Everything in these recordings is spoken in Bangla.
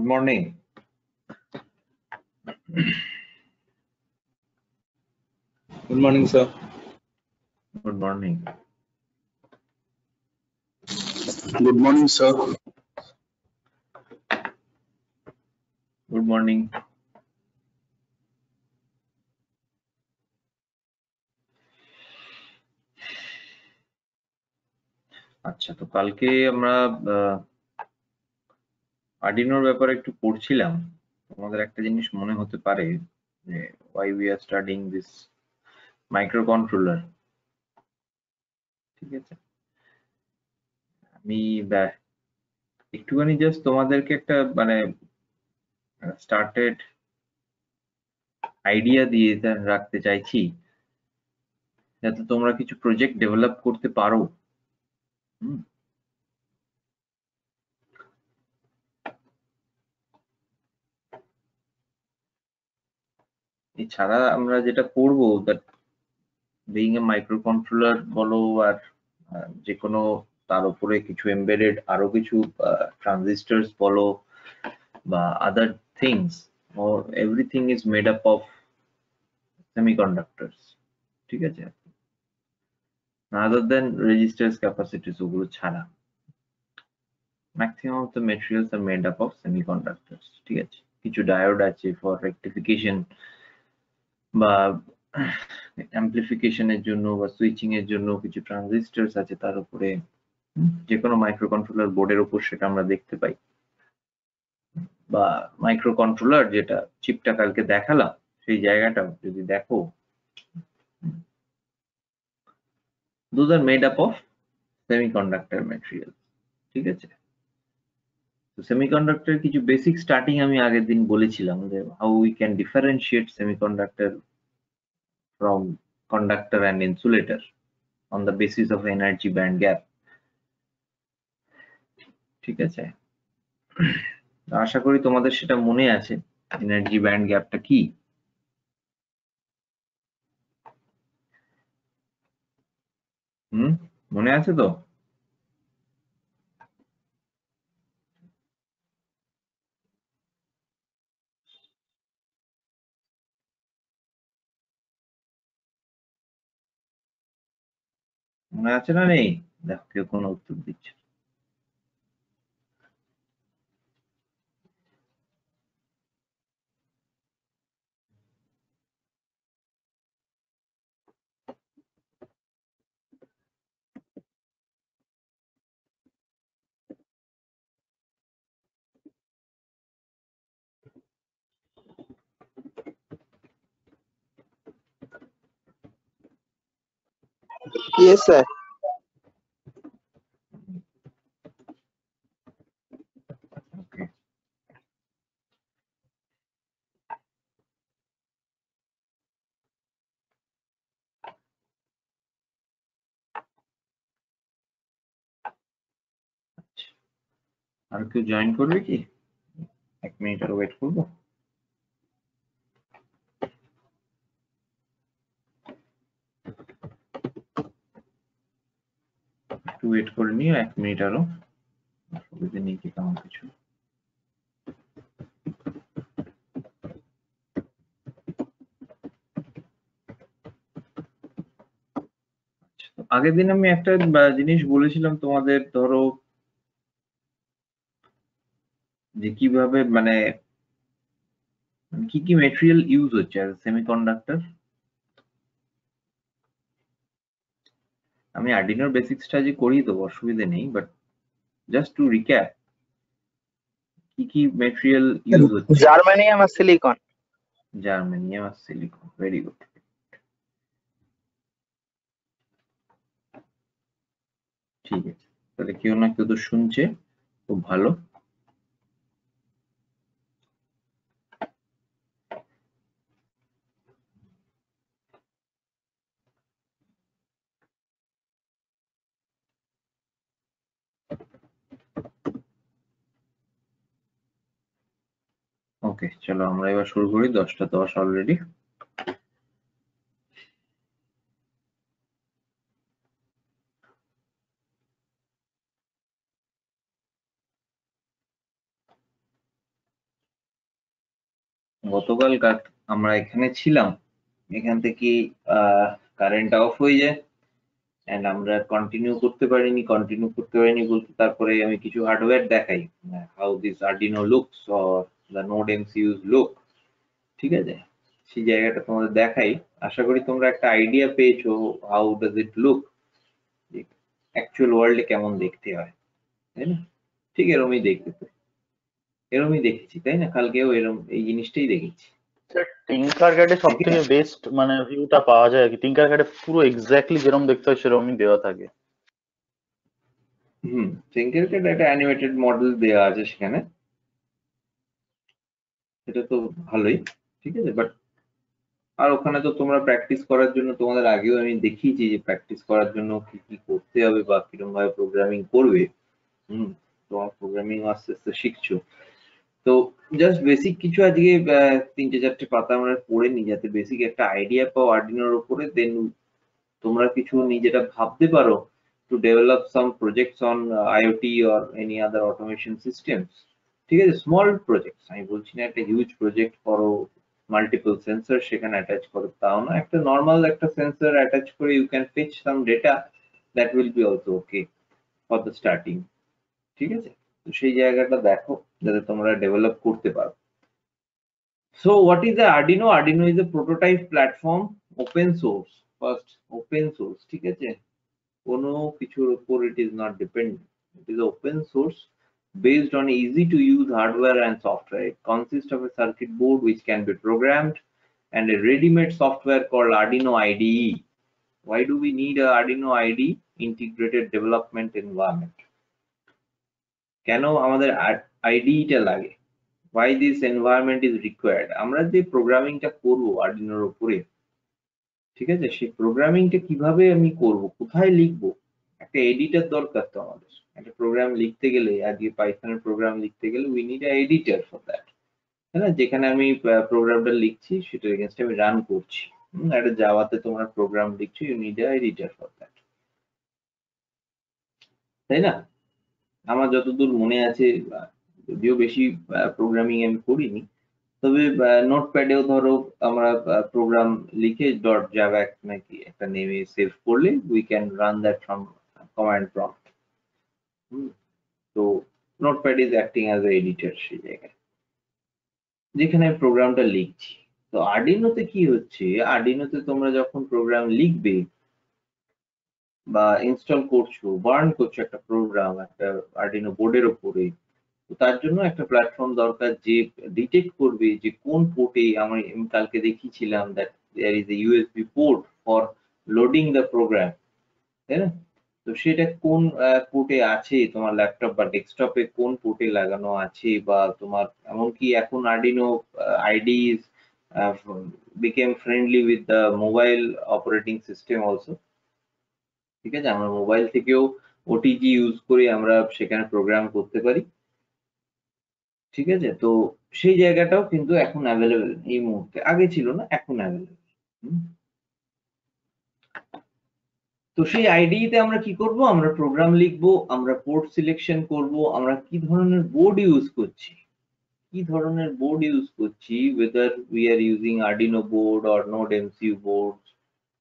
Good morning. Good morning, sir. Good morning. Good morning, sir. Good morning. আচ্ছা, তো কালকে আমরা আর্ডিনোর ব্যাপারে একটু পড়ছিলাম। তোমাদের একটা জিনিস মনে হতে পারে যে why we are studying this microcontroller, ঠিক আছে? আমি একটুখানি জাস্ট তোমাদেরকে একটা মানে স্টার্টেড আইডিয়া দিয়ে রাখতে চাইছি, যাতে তোমরা কিছু প্রজেক্ট ডেভেলপ করতে পারো। এছাড়া আমরা যেটা করবো, দ্যাট বিইং এ মাইক্রোকন্ট্রোলার বলো আর যে কোনো তার উপরে কিছু এমবেডেড আরো কিছু ট্রানজিস্টরস বলো বা other things, or everything is made up of semiconductors, ঠিক আছে? other than resistors, capacitors, ওগুলো ছাড়া maximum of the materials are made up of semiconductors, ঠিক আছে? কিছু ডায়োড আছে ফর রেকটিফিকেশন বা অ্যাম্প্লিফিকেশনের জন্য বা সুইচিং এর জন্য, কিছু ট্রানজিস্টরস আছে তার উপরে। যে কোনো মাইক্রোকন্ট্রোলার বোর্ডের উপর সেটা আমরা দেখতে পাই। বা মাইক্রোকন্ট্রোলার যেটা চিপটা কালকে দেখালাম, সেই জায়গাটা যদি দেখো, those are made up of semiconductor material, ঠিক আছে? তো সেমিকন্ডাক্টর কিছু বেসিক স্টার্টিং আমি আগের দিন বলেছিলাম যে how we can differentiate semiconductor from conductor and insulator on the basis of energy band gap, ঠিক আছে? আশা করি তোমাদের সেটা মনে আছে, এনার্জি ব্যান্ড গ্যাপটা কি। মনে আছে তো? মনে আছে না নেই? দেখো কেউ কোনো উত্তর দিচ্ছে। Yes, sir. Okay. আর কেউ জয়েন করবে কি? 1 মিনিট আর ওয়েট করবো। একটু ওয়েট করে নিও 1 মিনিট আরো, অসুবিধা নেই কি তেমন কিছু। আগের দিন আমি একটা জিনিস বলেছিলাম তোমাদের, ধরো যে কিভাবে মানে কি কি মেটেরিয়াল ইউজ হচ্ছে অ্যাজ সেমিকন্ডাক্টর। আমি আর্ডিনোর বেসিক্সটা যে করিয়ে দেবো, অসুবিধা নেই, বাট জাস্ট টু রিক্যাপ, কি কি মেটেরিয়াল ইউজ হচ্ছে। Germanium আর silicon. জার্মানিয়াম আর সিলিকন, ভেরি গুড। ঠিক আছে, তাহলে কেউ না কেউ তো শুনছে, খুব ভালো। ওকে, চলো আমরা এবার শুরু করি। 10:10 অলরেডি। গতকাল আমরা এখানে ছিলাম, এখান থেকে কারেন্ট অফ হয়ে যায় এন্ড আমরা কন্টিনিউ করতে পারিনি বলতে তারপরে আমি কিছু হার্ডওয়্যার দেখাই, how this Arduino looks or the node MCUs look, ঠিক আছে, সেই জায়গাটা তোমাদের দেখাই। আশা করি তোমরা একটা আইডিয়া পেয়েছো how does it look, actual ওয়ার্ল্ডে কেমন দেখতে হয়, তাই না? ঠিক এরকমই এরকমই দেখেছি, তাই না? কালকেও এরকম এই জিনিসটাই দেখেছি। টিঙ্কারক্যাডে সব থেকে বেস্ট মানে ভিউটা পাওয়া যায় কি? টিঙ্কারক্যাডে পুরো এক্স্যাক্টলি যেরকম দেখতে হয় সেরকমই দেওয়া থাকে। টিঙ্কারক্যাড একটা অ্যানিমেটেড মডেল দেওয়া আছে সেখানে, এটা তো ভালোই, ঠিক আছে। বাট আর ওখানে তো তোমরা প্র্যাকটিস করার জন্য, তোমাদের আগেও আমি দেখিয়েছি যে প্র্যাকটিস করার জন্য কি কি করতে হবে বা কিরকম ভাবে প্রোগ্রামিং করবে। তোমার প্রোগ্রামিং আস্তে আস্তে শিখছো, তো জাস্ট বেসিক কিছু আজকে 3-4টে পাতা আমরা পড়ে নিই, যাতে বেসিক একটা আইডিয়া পাও আর্ডিনোর উপরে। দেন তোমরা কিছু নিজেরা ভাবতে পারো to develop some projects on IoT or any other automation systems, ঠিক আছে। স্মল প্রজেক্টস, আমি বলছি না একটা হিউজ প্রজেক্ট করো, মাল্টিপল সেন্সর সেখানে অ্যাটাচ করো, তাও না, একটা নর্মাল একটা সেন্সর অ্যাটাচ করে you can fetch some data, that will be also okay for the starting, ঠিক আছে। তো সেই জায়গাটা দেখো যাতে তোমরা ডেভেলপ করতে পারো। So what is the Arduino? Arduino is a prototype platform, open source, first open source, ঠিক আছে, কোনো কিছুর উপর it is not dependent, it is open source based on easy to use hardware and software. It consists of a circuit board which can be programmed and a ready-made software called Arduino IDE. Why do we need a Arduino IDE? Integrated Development Environment. কেন আমাদের IDE টা লাগে? Why this environment is required? আমরা যে প্রোগ্রামিংটা করব আর্ডিনোর উপরে, ঠিক আছে, সেই প্রোগ্রামিংটা কিভাবে আমি করব, কোথায় লিখব, একটা এডিটর দরকার তো আমাদের। একটা প্রোগ্রাম লিখতে গেলে, আজকে পাইথনের প্রোগ্রাম লিখতে গেলে we need a editor for that, তাই না? যেখানে আমি প্রোগ্রামটা লিখছি সেটার এগেইনস্ট আমি রান করছি। একটা জাভাতে তোমরা প্রোগ্রাম লিখছো, you need a editor for that, তাই না? আমার যতদূর মনে আছে, যদিও বেশি প্রোগ্রামিং আমি করিনি, তবে নোটপ্যাডেও ধরো আমরা প্রোগ্রাম লিখে ডট জাভা নাকি একটা নেমে সেভ করলে we can run that from command prompt. তো notepad is acting as a editor সেই জায়গায়, যেখানে প্রোগ্রামটা লিখছি। তো আর্ডিনোতে কি হচ্ছে, আর্ডিনোতে তোমরা যখন প্রোগ্রাম লিখবে বা ইনস্টল করছো, বার্ন করছো একটা প্রোগ্রাম একটা আর্ডিনো বোর্ডের উপরে, তো তার জন্য একটা প্ল্যাটফর্ম দরকার যে ডিটেক্ট করবে যে কোন পোর্টে, আমি কালকে দেখিয়েছিলাম that there is a USB port for loading the program, তাই না? তো সেটা কোন পোর্টে আছে, তোমার ল্যাপটপ বা ডেস্কটপে কোন পোর্টে লাগানো আছে, বা তোমার এমনকি এখন Arduino IDEs became friendly with the mobile operating system also, ঠিক আছে। আমরা মোবাইল থেকেও ওটিজি ইউজ করে আমরা সেখানে প্রোগ্রাম করতে পারি, ঠিক আছে। তো সেই জায়গাটাও কিন্তু এখন অ্যাভেলেবেল এই মুহূর্তে, আগে ছিল না, এখন অ্যাভেলেবেল। তো সেই আইডিতে আমরা কি করব, আমরা প্রোগ্রাম লিখবো, আমরা পোর্ট সিলেকশন করব, আমরা কি ধরনের বোর্ড ইউজ করছি, whether we are using Arduino board or Node MCU board,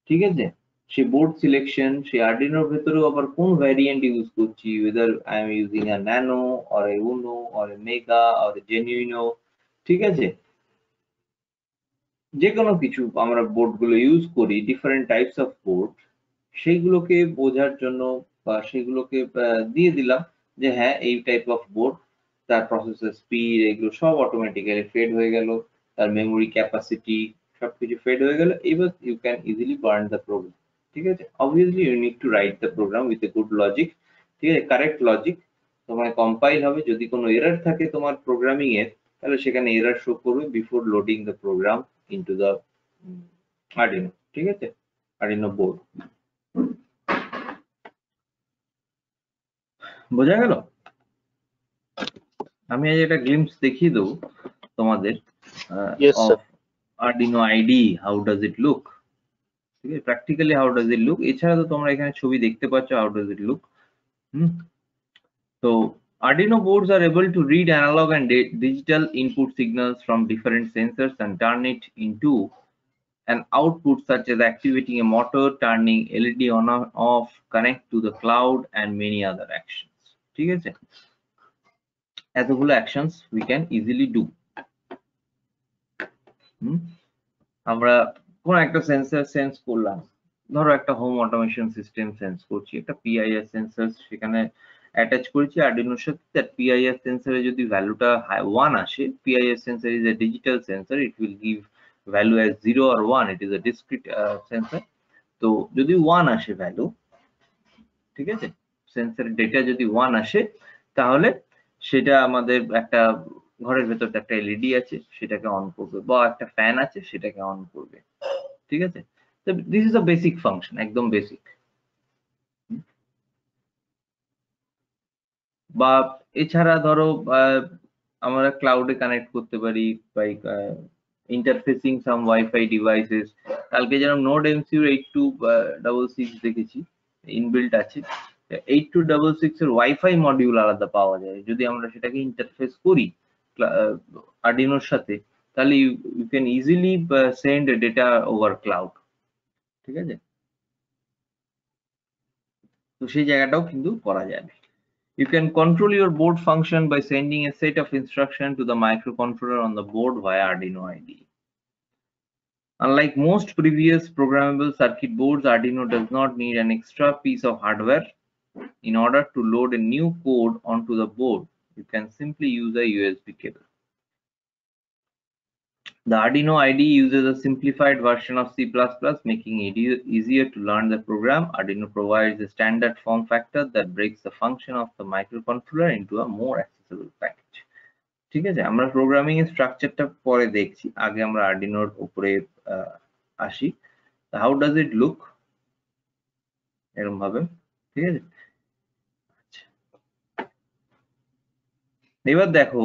ঠিক আছে। সেই বোর্ড সিলেকশন, সেই আর্ডিনোর ভেতরেও আবার কোন ভ্যারিয়েন্ট ইউজ করছি, whether I am using a Nano or a Uno or a Mega or a Genuino, ঠিক আছে। যে কোনো কিছু আমরা বোর্ডগুলো ইউজ করি, ডিফারেন্ট টাইপস অফ বোর্ড, সেইগুলোকে বোঝার জন্য বা সেগুলোকে দিয়ে দিলাম যে হ্যাঁ এই টাইপ অফ বোর্ড, তার প্রসেসর স্পিড এগুলো সব অটোমেটিক্যালি ফেড হয়ে গেল, তার মেমোরি ক্যাপাসিটি সবকিছু ফেড হয়ে গেল। এবার you can easily burn the program, ঠিক আছে। Obviously you need to write the program with a good logic, ঠিক আছে, কারেক্ট লজিক। তোমার কম্পাইল হবে, যদি কোনো এরর থাকে তোমার প্রোগ্রামিং এর, তাহলে সেখানে এরর শো করবে before loading the program into the Arduino, ঠিক আছে, আর্ডিনো বোর্ড। বোঝা গেল? আমি আজ একটা গ্লিম্পস দেখিয়ে দেবো তোমাদের Arduino IDE, how does it look, ঠিক আছে, practically how does it look। এছাড়া তো তোমরা এখানে ছবি দেখতে পাচ্ছ how does it look। তো Arduino boards are able to read analog and digital input signals from different sensors and turn it into an output such as activating a motor, turning LED on or off, connect to the cloud, and many other actions. ঠিক আছে, এতগুলো actions we can easily do. আমরা কোন একটা সেন্সর সেন্স করলাম, ধরো একটা হোম অটোমেশন সিস্টেম সেন্স করছি, একটা পিআইআর সেন্সর সেখানে অ্যাটাচ করেছি আরডুইনোর সাথে। দ্যাট পিআইআর সেন্সরে যদি ভ্যালুটা 1 আসে, PIR sensor is a digital sensor, it will give value as 0 or 1, it is A discrete sensor. তো যদি 1 আসে ভ্যালু, ঠিক আছে, সেন্সরের ডেটা যদি 1 আসে, তাহলে সেটা আমাদের একটা ঘরের ভেতর একটা এলইডি আছে সেটাকে অন করবে, বা একটা ফ্যান আছে সেটাকে অন করবে। ঠিক আছে, তো this is a basic function, একদম বেসিক। বা এছাড়া ধরো আমরা ক্লাউডে কানেক্ট করতে পারি by interfacing some WiFi devices. কালকে যেরকম নোড এমসিইউ 8266 দেখেছি ইনবিল্ট আছে, 8266 এর ওয়াইফাই মডিউল আলাদা পাওয়া যায়। যদি আমরা সেটাকে ইন্টারফেস করি আরডুইনোর সাথে, তাহলে you can easily send data over cloud. ঠিক আছে, তো সেই জায়গাটাও কিন্তু করা যাবে। You can control your board function by sending a set of instructions to the microcontroller on the board via Arduino IDE. Unlike most previous programmable circuit boards, Arduino does not need an extra piece of hardware in order to load a new code onto the board. You can simply use a USB cable. The Arduino IDE uses a simplified version of C++, making it easier to learn the program. Arduino provides a standard form factor that breaks the function of the microcontroller into a more accessible package. ঠিক আছে, আমরা প্রোগ্রামিং এর স্ট্রাকচারটা পরে দেখছি, আগে আমরা আরডুইনোর উপরে আসি। হাউ ডাজ ইট লুক, এরকম ভাবে। ঠিক আছে, এবার দেখো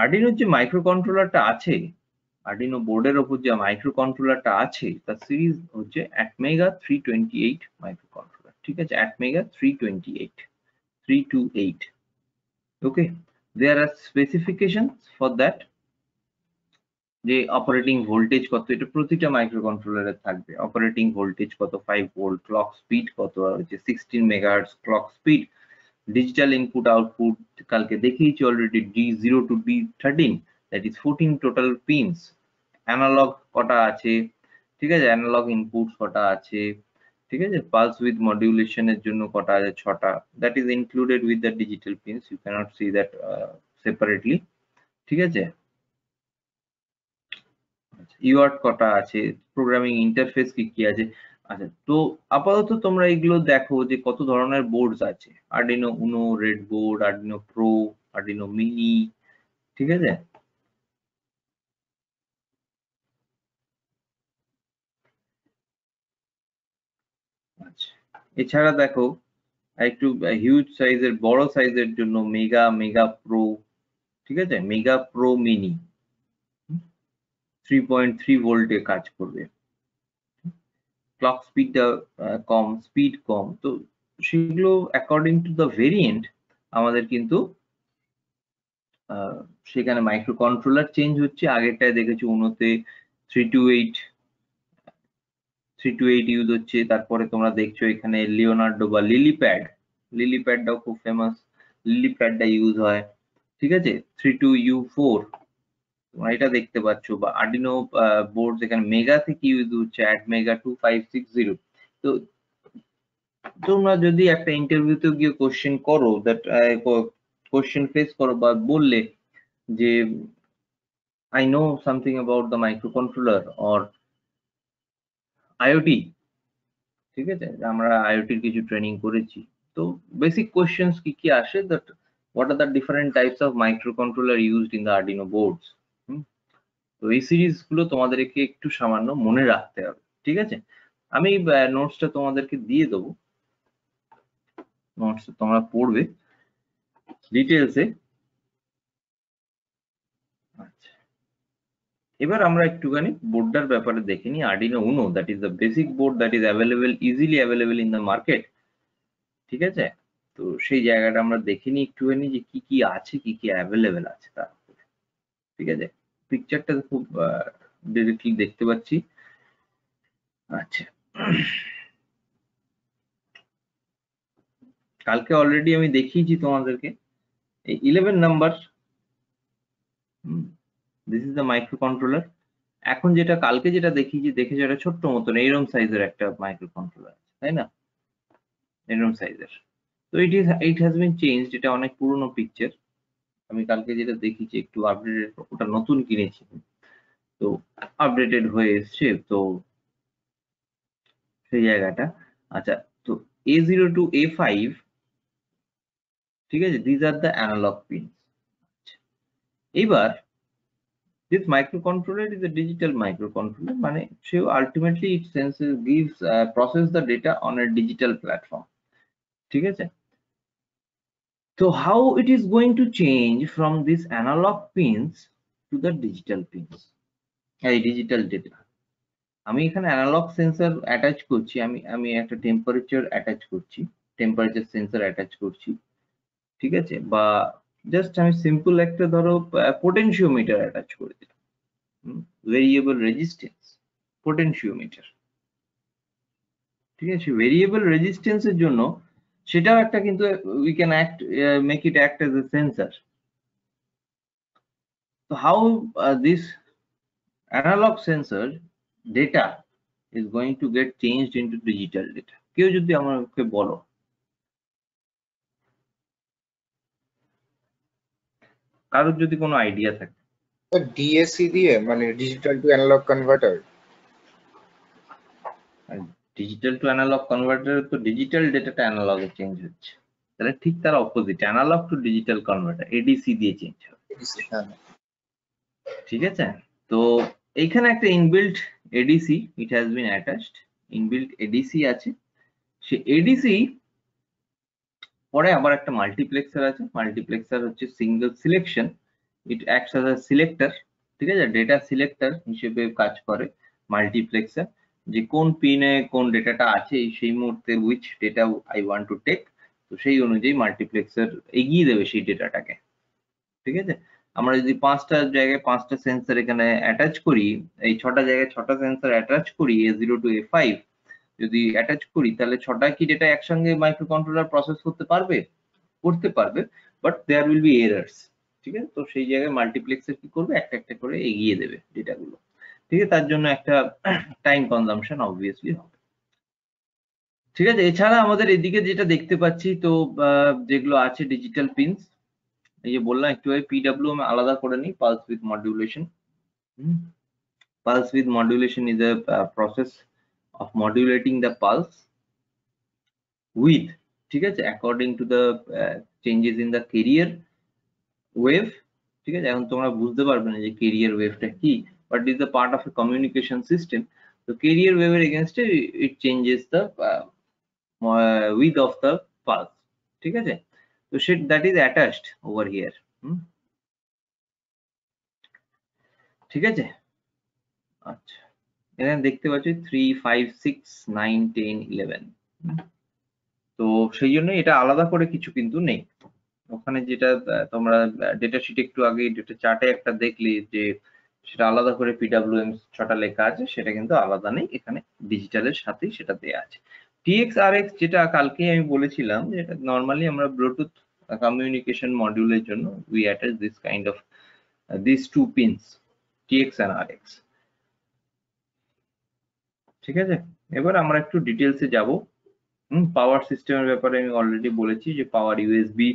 আরডুইনোর যে মাইক্রোকন্ট্রোলারটা আছে, আরডুইনো বোর্ডের উপর যে মাইক্রোকন্ট্রোলারটা আছে তার সিরিজ হচ্ছে ATmega 328 মাইক্রোকন্ট্রোলার। ঠিক আছে, ATmega 328 okay. There are specifications for that, যে অপারেটিং ভোল্টেজ কত, এটা প্রতিটা মাইক্রোকন্ট্রোলারে থাকবে। অপারেটিং ভোল্টেজ কত, 5 ভোল্ট, ক্লক স্পিড কত হচ্ছে 16 megahertz clock speed, digital input output কালকে দেখিয়েছি already, D0 to D13, that is 14 total pins. Analog কটা আছে, ঠিক আছে, অ্যানালগ ইনপুট কটা আছে, ঠিক আছে, পালস উইথ মডিউলেশনের জন্য কটা আছে, 6টা, that is included with the digital pins, you can't see that separately. ঠিক আছে, ইউআর্ট কটা আছে, প্রোগ্রামিং ইন্টারফেস কি কি আছে। আচ্ছা, তো আপাতত তোমরা এগুলো দেখো যে কত ধরনের বোর্ডস আছে, Arduino Uno, red board, Arduino pro, Arduino mini. ঠিক আছে, আচ্ছা, এছাড়া দেখো একটু হিউজ সাইজের, বড় সাইজের জন্য মেগা প্রো, ঠিক আছে, মেগা প্রো মিনি 3.3 ভোল্টে কাজ করবে, ক্লক স্পিডটা কম, স্পিড কম। তো সেগুলো অ্যাকর্ডিং টু দ্য ভেরিয়েন্ট আমাদের কিন্তু সেখানে মাইক্রোকন্ট্রোলার চেঞ্জ হচ্ছে। আগেরটায় দেখেছি উনোতে 328 ইউজ হচ্ছে, তারপরে তোমরা দেখছো এখানে লিওনার্ডো বা লিলিপ্যাডটাও খুব ফেমাস, লিলিপ্যাডটা ইউজ হয়। ঠিক আছে, 32U4 তোমরা এটা দেখতে পাচ্ছ, বা আরডুইনো বোর্ড এখানে মেগা থেকে ইউজ হচ্ছে ATmega 2560। তো তোমরা যদি একটা ইন্টারভিউতে গিয়ে কোশ্চেন করো, দ্যাট কোশ্চেন ফেস করো বা বললে যে I know something about the microcontroller or IoT, ঠিক আছে, আমরা আইওটির কিছু ট্রেনিং করেছি, তো বেসিক কোশ্চেনস কি কি আসে, that what are the different types of microcontroller used in the Arduino boards। তো এই সিরিজ গুলো তোমাদেরকে একটু সামান্য মনে রাখতে হবে। ঠিক আছে, আমি নোটসটা তোমাদেরকে দিয়ে দেবো, নোটস তোমরা পড়বে ডিটেলসে। আচ্ছা, এবার আমরা একটুখানি বোর্ডটার ব্যাপারে দেখে নিই। Arduino Uno, that is the basic board that is easily available in the market. ঠিক আছে, তো সেই জায়গাটা আমরা দেখে নিই একটুখানি যে কি কি আছে, কি কি অ্যাভেলেবেল আছে তার উপরে। ঠিক আছে, পিকচারটা খুব ডিরেক্টলি দেখতে পাচ্ছি। আচ্ছা, কালকে অলরেডি আমি দেখিয়েছি তোমাদেরকে এই 11 number, this is the micro controller. এখন যেটা কালকে যেটা দেখিয়েছি, দেখেছো এটা ছোট্ট মতন এইরকম সাইজের একটা মাইক্রো কন্ট্রোলার, তাই না? এরকম সাইজের। তো ইট হ্যাজ বিন চেঞ্জড, এটা অনেক পুরনো পিকচার। আমি কালকে যেটা দেখিয়েছি একটু আপডেটেড, ওটা নতুন কিনেছি, তো আপডেটেড হয়ে এসছে, তো সেই জায়গাটা। আচ্ছা, তো A0 to A5, ঠিক আছে, this are the analog pin. এবার this microcontroller is a digital microcontroller, মানে সে ultimately it senses, gives process the data on a digital platform, ঠিক আছে? So how it is going to change from this analog pins to the digital pins, এই digital data? আমি এখানে অ্যানালগ সেন্সর অ্যাটাচ করছি, আমি একটা টেম্পারেচার অ্যাটাচ করছি, টেম্পারেচার সেন্সর অ্যাটাচ করছি, ঠিক আছে? বা জাস্ট আমি সিম্পল একটা ধরো পোটেনশিওমিটার অ্যাটাচ করে দিলাম, ভেরিয়েবল রেজিস্ট্যান্স পোটেনশিওমিটার, ঠিক আছে? ভেরিয়েবল রেজিস্ট্যান্সের জন্য সেটাও একটা কিন্তু we can act, make it act as a sensor. তো how this analog sensor data is going to get changed into digital data? কেউ যদি আমাকে বলো, কারোর যদি কোনো আইডিয়া থাকে। ডিএসসি দিয়ে, মানে digital to analog converter. Digital to analog converter, তো ডিজিটাল ডেটাটা অ্যানালগে চেঞ্জ হচ্ছে, তাহলে ঠিক তার opposite, analog to digital converter ADC দিয়ে চেঞ্জ হবে, ঠিক আছে? তো এইখানে একটা inbuilt ADC, it has been attached, inbuilt ADC আছে। সে এডিসি পরে আবার একটা মাল্টিপ্লেক্সার আছে, মাল্টিপ্লেক্সার হচ্ছে single selection, it acts as a selector, ঠিক আছে? ডেটা সিলেক্টর হিসেবে কাজ করে মাল্টিপ্লেক্সার, যে কোন পিনে কোন ডেটাটা আছে সেই মুহূর্তে which data I want to take, তো সেই অনুযায়ী মাল্টিপ্লেক্সার এগিয়ে দেবে সেই ডেটাটাকে, ঠিক আছে? আমরা যদি 5টা জায়গায় 5টা সেন্সর এখানে অ্যাটাচ করি, এই 6টা জায়গায় 6টা সেন্সর অ্যাটাচ করি, A0 to A5 যদি অ্যাটাচ করি, তাহলে 6টা কি ডেটা একসঙ্গে মাইক্রো কন্ট্রোলার প্রসেস করতে পারবে? করতে পারবে, but there will be errors, ঠিক আছে? তো সেই জায়গায় মাল্টিপ্লেক্সার কি করবে, একটা একটা করে এগিয়ে দেবে ডেটাগুলো, ঠিক আছে? তার জন্য একটা টাইম কনজাম্পশন অবভিয়াসলি হবে, ঠিক আছে? এছাড়া আমাদের এদিকে যেটা দেখতে পাচ্ছি, তো যেগুলো আছে ডিজিটাল পিনস, এই যে বললাম একটু PWM আলাদা করে নিই, pulse with modulation. Pulse width modulation is a process of modulating the pulse width, ঠিক আছে, according to the changes in the carrier wave, ঠিক আছে? এখন তোমরা বুঝতে পারবে না যে carrier ওয়েভটা কি, but it is a part of a communication system. So carrier wave against it changes the width of the pulse, ঠিক আছে? তো that is attached over here, ঠিক আছে? আচ্ছা, এখানে দেখতে পাচ্ছি 3, 5, 6, 9, 10, 11, তো সেই জন্য এটা আলাদা করে কিছু কিন্তু নেই ওখানে, যেটা তোমরা ডেটা শিটে একটু আগে ডেটা চার্টে একটা দেখলে যে সেটা আলাদা করে PWM 6টা লেখা আছে, সেটা কিন্তু আলাদা নেই, এখানে ডিজিটালের সাথেই সেটা দেয়া আছে। TX RX যেটা কালকে আমি বলেছিলাম, যে এটা নরমালি আমরা ব্লুটুথ কমিউনিকেশন মডিউলের জন্য we attach this kind of this two pins, TX and RX, ঠিক আছে? এবার আমরা একটু ডিটেলসে যাব। পাওয়ার সিস্টেমের ব্যাপারে আমি অলরেডি বলেছি যে পাওয়ার ইউএসবি,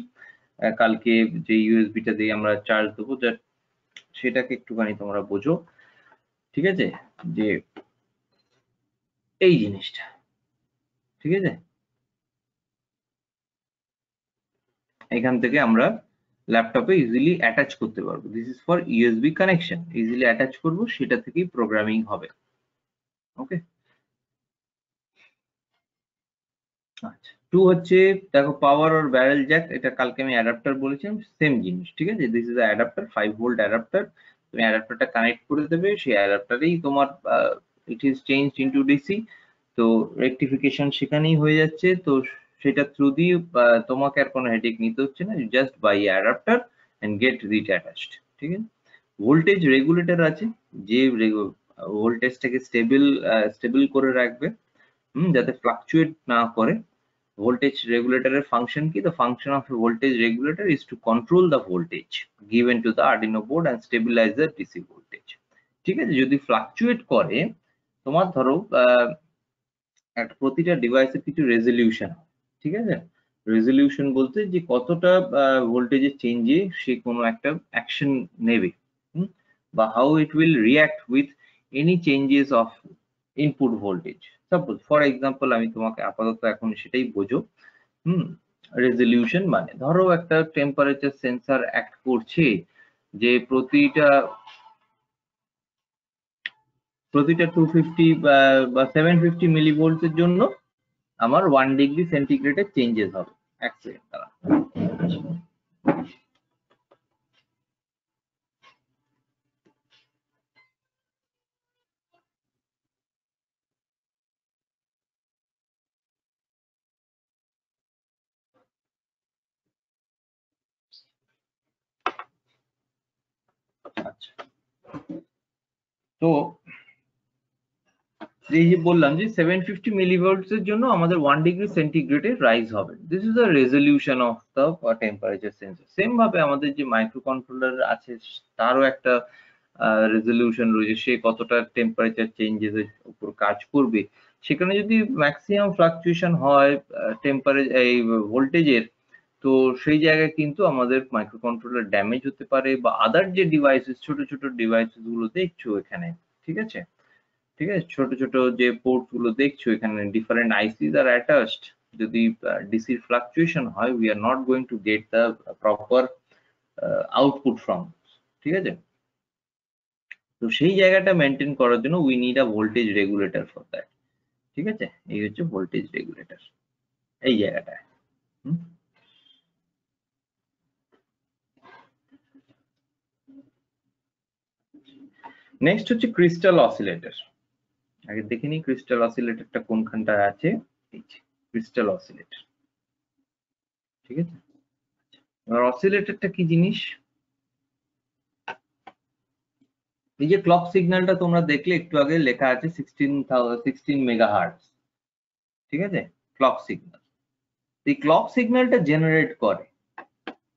কালকে যে ইউএসবিটা দিয়ে আমরা চার্জ দেবো, সেটাকে একটুখানি তোমরা বোঝো, ঠিক আছে? যে এই জিনিসটা, ঠিক আছে, এখান থেকে আমরা ল্যাপটপে ইজিলি অ্যাটাচ করতে পারবো। This is for USB connection, easily attach করবো, সেটা থেকেই প্রোগ্রামিং হবে, ওকে? আচ্ছা, 2 হচ্ছে দেখো পাওয়ার আর ব্যারেল জ্যাক, এটা কালকে আমি অ্যাডাপ্টার বলেছিলাম, সেম জিনিস, ঠিক আছে? This is adapter, 5 volt adapter, তুমি অ্যাডাপ্টারটা কানেক্ট করে দেবে, সেই অ্যাডাপ্টারেই তোমার it is changed into DC, তো রেকটিফিকেশন সেখানেই হয়ে যাচ্ছে, তো সেটা থ্রু দিয়ে তোমাকে আর কোনো হেডেক নিতে হচ্ছে না, just by adapter and get it attached. ঠিক আছে, ভোল্টেজ রেগুলেটর আছে যে ভোল্টেজটাকে স্টেবল করে রাখবে, যাতে ফ্লাকচুয়েট না করে। voltage regulator function ki, the function of a voltage regulator is to control the voltage given to the Arduino board and stabilize the DC voltage। ঠিক আছে, যদি fluctuate করে তোমার ধরো একটা প্রতিটা ডিভাইসের কিছু রেজলিউশন, ঠিক আছে, রেজলিউশন বলতে যে কতটা ভোল্টেজের চেঞ্জে সে কোনো একটা অ্যাকশন নেবে, বা how it will react with any changes of input voltage. Suppose for example আমি তোমাকে আপাতত এখন সেটাই বোঝো। রেজলিউশন মানে ধরো একটা টেম্পারেচার সেন্সর অ্যাক্ট করছে যে প্রতিটা 250 বা 750 মিলিভোল্টের জন্য আমার 1 ডিগ্রি সেন্টিগ্রেডের চেঞ্জেস হবে। এক সেকেন্ড দাঁড়া। আচ্ছা, তো এই যে বললাম যে 750 মিলিভোল্টস এর জন্য আমাদের 1 ডিগ্রি সেন্টিগ্রেডে রাইজ হবে। This is the resolution of the temperature sensor. Same ভাবে আমাদের যে মাইক্রো কন্ট্রোলার আছে তারও একটা রেজলিউশন রয়েছে, সে কতটা টেম্পারেচার চেঞ্জেস এর উপর কাজ করবে। সেখানে যদি ম্যাক্সিমাম ফ্লাকচুয়েশন হয় এই ভোল্টেজের, তো সেই জায়গায় কিন্তু আমাদের মাইক্রো কন্ট্রোলার ড্যামেজ হতে পারে, বা আদার যে ডিভাইসেস ছোট ছোট ডিভাইসেস গুলো দেখছো এখানে, ঠিক আছে, ঠিক আছে, ছোট ছোট যে পোর্ট গুলো দেখছো এখানে ডিফারেন্ট আইসিস আর অ্যাটাচড, যদি ডিসি ফ্লাকচুয়েশন হয় we are not going to get the proper output from, ঠিক আছে। তো সেই জায়গাটা মেনটেন করার জন্য we need a voltage regulator for that. ঠিক আছে, এই হচ্ছে ভোল্টেজ রেগুলেটর এই জায়গাটায়। নেক্সট হচ্ছে ক্রিস্টাল অসিলেটর। আগে দেখে নিই ক্রিস্টাল অসিলেটরটা কোনখানটায় আছে। এই যে ক্রিস্টাল অসিলেটর, ঠিক আছে। আর অসিলেটরটা কি জিনিস? এই যে ক্লক সিগন্যালটা তোমরা দেখলে একটু আগে লেখা আছে 16 মেগাহার্টজ, ঠিক আছে, ক্লক সিগন্যাল। এই ক্লক সিগন্যালটা জেনারেট করে,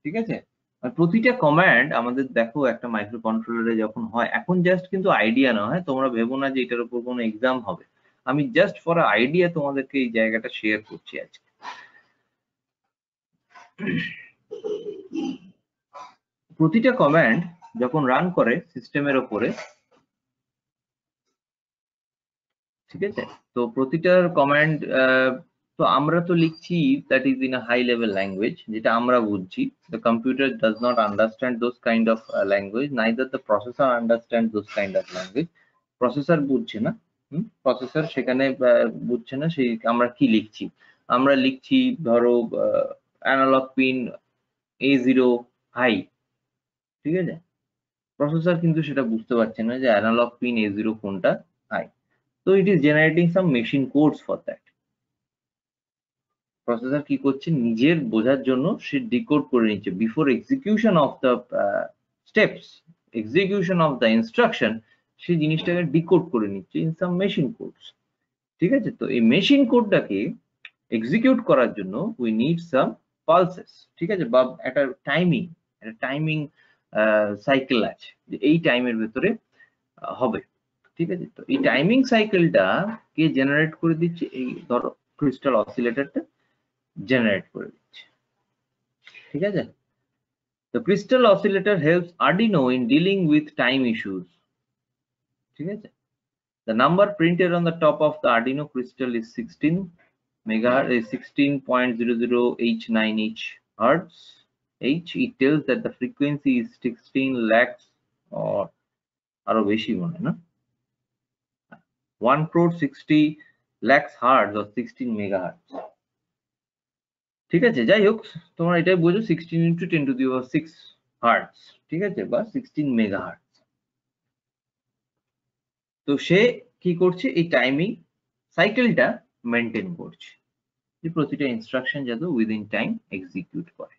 ঠিক আছে। আর প্রতিটা কমান্ড আমাদের দেখো একটা মাইক্রো কন্ট্রোলারে যখন হয়, এখন জাস্ট কিন্তু আইডিয়া না হয়, তোমরা ভেবো না যে এটার উপর কোনো এক্সাম হবে, আমি জাস্ট ফর আইডিয়া তোমাদেরকে এই জায়গাটা শেয়ার করছি আজকে। প্রতিটা কমান্ড যখন রান করে সিস্টেমের ওপরে, ঠিক আছে, তো প্রতিটার কমান্ড তো আমরা তো লিখছি that is in a high level language, যেটা আমরা বুঝছি। The computer does not understand those kind of language, neither the processor understand those kind of language. Processor বুঝছে না, প্রসেসর সেখানে বুঝছে না সেই আমরা কি লিখছি। আমরা লিখছি ধরো অ্যানালগ পিন A0 হাই, ঠিক আছে, প্রসেসর কিন্তু সেটা বুঝতে পারছে না যে অ্যানালগ পিন A0 কোনটা high. So it is generating some machine codes for that. Processor কি করছে, নিজের বোঝার জন্য সে ডিকোড করে নিচ্ছে before execution of the steps, execution of the instruction, সেই জিনিসটাকে ডিকোড করে নিচ্ছে ইন সাম মেশিন কোডস, ঠিক আছে। তো এই মেশিন কোডটাকে এক্সিকিউট করার জন্য উই নিড সাম পালসেস, ঠিক আছে, বা একটা টাইমিং সাইকেল আছে যে এই টাইমের ভেতরে হবে, ঠিক আছে। তো এই টাইমিং সাইকেলটা কে জেনারেট করে দিচ্ছে, এই ধরো ক্রিস্টাল অসিলেটরটা জেনারেট করে দিচ্ছে, ঠিক আছে। তো crystal oscillator helps Arduino in dealing with time issues, ঠিক আছে। The number printed on the top of the Arduino crystal is 16 megahertz, 16.00H9 hertz. It tells that the frequency is 16 lakhs or আরো বেশি মনে না 1 crore 60 lakhs hertz or 16 megahertz, ঠিক আছে। যাই হোক তোমরা এটাই বুঝো 16 into 10 to the power 6 hertz, ঠিক আছে, বা 16 megahertz। তো সে কি করছে, এই টাইমিং সাইকেলটা মেনটেন করছে, যে প্রতিটা ইনস্ট্রাকশন যাতে উইদিন টাইম এক্সিকিউট করে।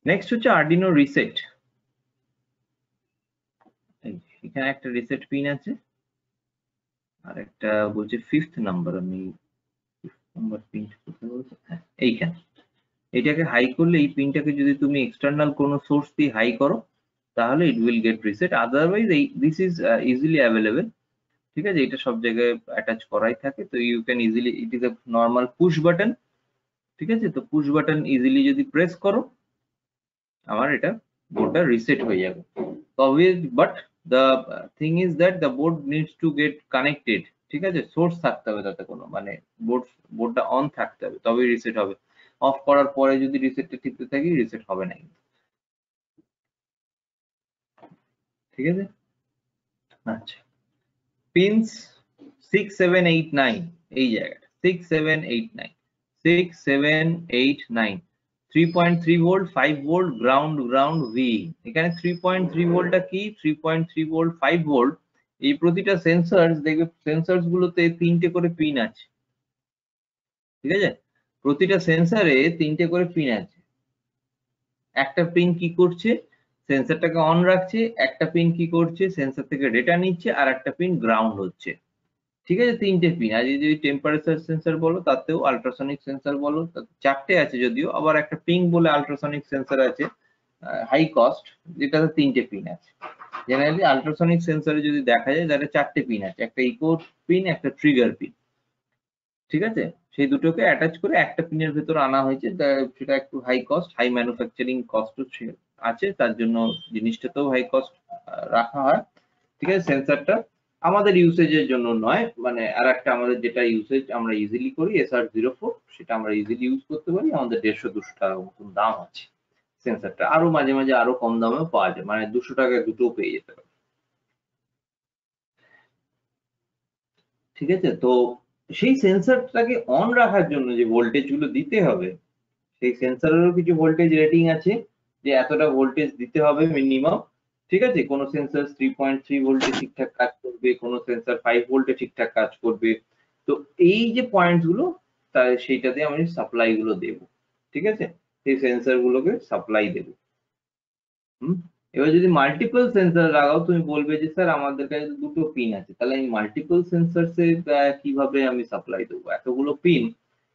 নেক্সট হচ্ছে আরডিনো রিসেট। এখানে একটা রিসেট পিন আছে আর একটা বলছে 5th নাম্বার, আমি 5th নাম্বার পিন কোথায় বলছে, হ্যাঁ এইখানে। এটাকে হাই করলে, এই পিনটাকে যদি তুমি এক্সটার্নাল কোনো সোর্স দিয়ে হাই করো তাহলে it will get reset, otherwise this is easily available. ঠিক আছে, এটা সব জায়গায় অ্যাটাচ করাই থাকে, তো you can easily, it is a normal push button. ঠিক আছে, তো পুশ বাটন ইজিলি যদি প্রেস করো আমার এটা বোর্ডটা রিসেট হয়ে যাবে। তবে but the thing is that the board needs to get connected. ঠিক আছে, সোর্স থাকতে হবে, তাতে কোনো মানে বোর্ডটা অন থাকতে হবে তবেই রিসেট হবে। অফ করার পরে যদি রিসেটটা টিপতে থাকি রিসেট হবে না। ঠিক আছে, আচ্ছা পিনস 6, 7, 8, 9 এই জায়গাটা 6, 7, 8, 9 6, 7, 8, 9 3.3 ভোল্ট, 5 ভোল্ট, গ্রাউন্ড ভি। এখানে 3.3 ভোল্টটা কি, 3.3 ভোল্ট 5 ভোল্ট। এই প্রতিটা সেন্সরস দেখবে, সেন্সরস গুলোতে 3টে করে পিন আছে। ঠিক আছে, প্রতিটা সেন্সরে 3টে করে পিন আছে। একটা পিন কি করছে, সেন্সরটাকে অন রাখছে, একটা পিন কি করছে, সেন্সর থেকে ডেটা নিচ্ছে, আর একটা পিন গ্রাউন্ড হচ্ছে। ঠিক আছে, 3টে পিন। আর যদি টেম্পারেচার সেন্সর বলো, তাতেও আল্ট্রাসনিক সেন্সর বলো, তাতে 4টে আছে যদিও, আবার একটা পিং বলে আল্ট্রাসনিক সেন্সর আছে হাই কস্ট, যেটাতে 3টে পিন আছে। জেনারেলি আল্ট্রাসনিক সেন্সরে যদি দেখা যায় তাহলে 4টে পিন আছে, একটা ইকো পিন, একটা ট্রিগার পিন। ঠিক আছে, সেই দুটোকে অ্যাটাচ করে একটা পিনের ভেতর আনা হয়েছে, সেটা একটু high cost, high manufacturing cost আছে, তার জন্য জিনিসটাতেও হাই কস্ট রাখা হয়। ঠিক আছে, সেন্সরটা আমাদের ইউসেজের জন্য নয়, মানে আর একটা আমাদের যেটা ইউসেজ আমরা ইজিলি করি SR04, সেটা আমরা ইজিলি ইউজ করতে পারি। আমাদের 150-200 টাকা মতন দাম আছে সেন্সরটা, আরো মাঝে মাঝে আরো কম দামেও পাওয়া যায়, মানে 200 টাকায় দুটো পেয়ে যেতে পারে। ঠিক আছে, তো সেই সেন্সরটাকে অন রাখার জন্য যে ভোল্টেজ গুলো দিতে হবে, সেই সেন্সরেরও কিছু ভোল্টেজ রেটিং আছে, যে এতটা ভোল্টেজ দিতে হবে মিনিমাম। ঠিক আছে, কোনো সেন্সর 3.3 ভোল্টে ঠিকঠাক কাজ করবে, কোনো সেন্সর 5 ভোল্টে ঠিকঠাক কাজ করবে। তো এই যে পয়েন্টস গুলো, তাই সেইটাতে আমি সাপ্লাই গুলো দেব। ঠিক আছে, সেই সেন্সর গুলোকে সাপ্লাই দেব। এবার যদি মাল্টিপল সেন্সর লাগাও, তুমি বলবে যে স্যার আমাদের কাছে দুটো পিন আছে, তাহলে আমি মাল্টিপল সেন্সরসে কিভাবে আমি সাপ্লাই দেবো? এতগুলো পিন,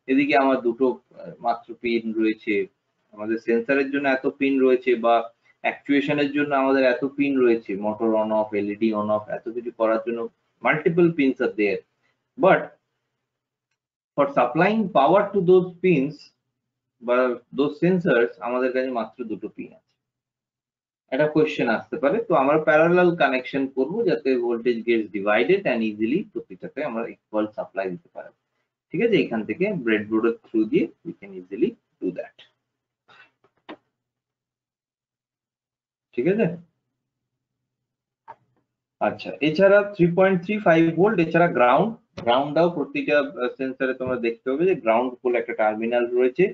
এদিকে আমার দুটো মাত্র পিন রয়েছে, আমাদের সেন্সরের জন্য এত পিন রয়েছে, বা অ্যাকচুয়েশনের জন্য আমাদের এত পিন রয়েছে, motor on off, LED on off, এত কিছু করার জন্য multiple pins are there, but for supplying power to those pins বা দোজ সেন্সরস আমাদের কাছে মাত্র দুটো পিন আছে। একটা কোয়েশ্চেন আসতে পারে, তো আমরা প্যারালাল কানেকশন করব যাতে voltage gets divided and easily প্রতিটাতে আমরা ইকুয়াল সাপ্লাই দিতে পারি। ঠিক আছে, এখান থেকে ব্রেডবোর্ডের থ্রু দিয়ে we can easily do that. ঠিক আছে, আচ্ছা এছাড়া 3.35 ভোল্ট, এছাড়া গ্রাউন্ডটাও প্রতিটা সেন্সরে তোমরা দেখতে হবে যে গ্রাউন্ড বলে একটা টার্মিনাল রয়েছে,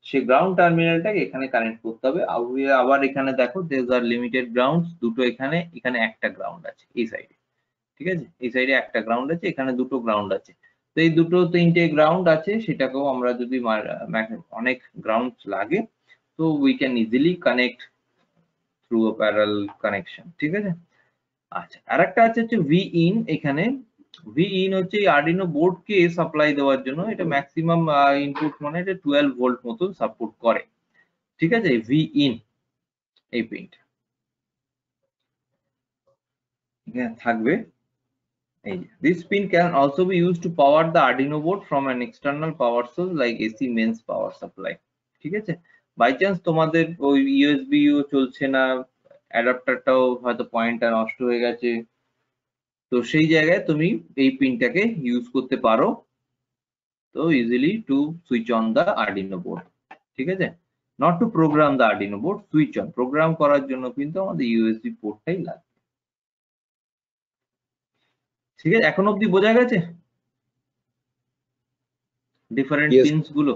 সেই গ্রাউন্ড টার্মিনালটাকে এখানে কানেক্ট করতে হবে। আবার এখানে দেখো দেয়ার আর লিমিটেড গ্রাউন্ডস, দুটো এখানে, এখানে একটা গ্রাউন্ড আছে এই সাইডে। ঠিক আছে, এই সাইডে একটা গ্রাউন্ড আছে, এখানে দুটো গ্রাউন্ড আছে। তো এই দুটো 3টে গ্রাউন্ড আছে, সেটাকেও আমরা যদি অনেক গ্রাউন্ড লাগে তো we can easily connect through a parallel connection. ঠিক আছে, আচ্ছা আরেকটা আছে হচ্ছে ভি ইন। এখানে ভি ইন হচ্ছে এই আরডিনো বোর্ড কে সাপ্লাই দেওয়ার জন্য, এটা ম্যাক্সিমাম ইনপুট মানে এটা 12 ভোল্ট মতো সাপোর্ট করে। ঠিক আছে, ভি ইন এই পিনটা এখানে থাকবে। এই this pin can also be used to power the Arduino board from an external power source like AC mains power supply. ঠিক আছে, বাই চান্স তোমাদের ওই ইউএসবি চলছে না, অ্যাডাপ্টারটাও হয়তো পয়েন্টটা নষ্ট হয়ে গেছে, তো সেই জায়গায় তুমি এই পিনটাকে ইউজ করতে পারো, তো easily to switch on the Arduino board। ঠিক আছে, not to program the Arduino board, switch on, program করার জন্য কিন্তু আমাদের ইউএসবি পোর্টটাই লাগে। ঠিক আছে, এখন অবধি বোঝা গেছে ডিফারেন্ট Yes. পিনস গুলো?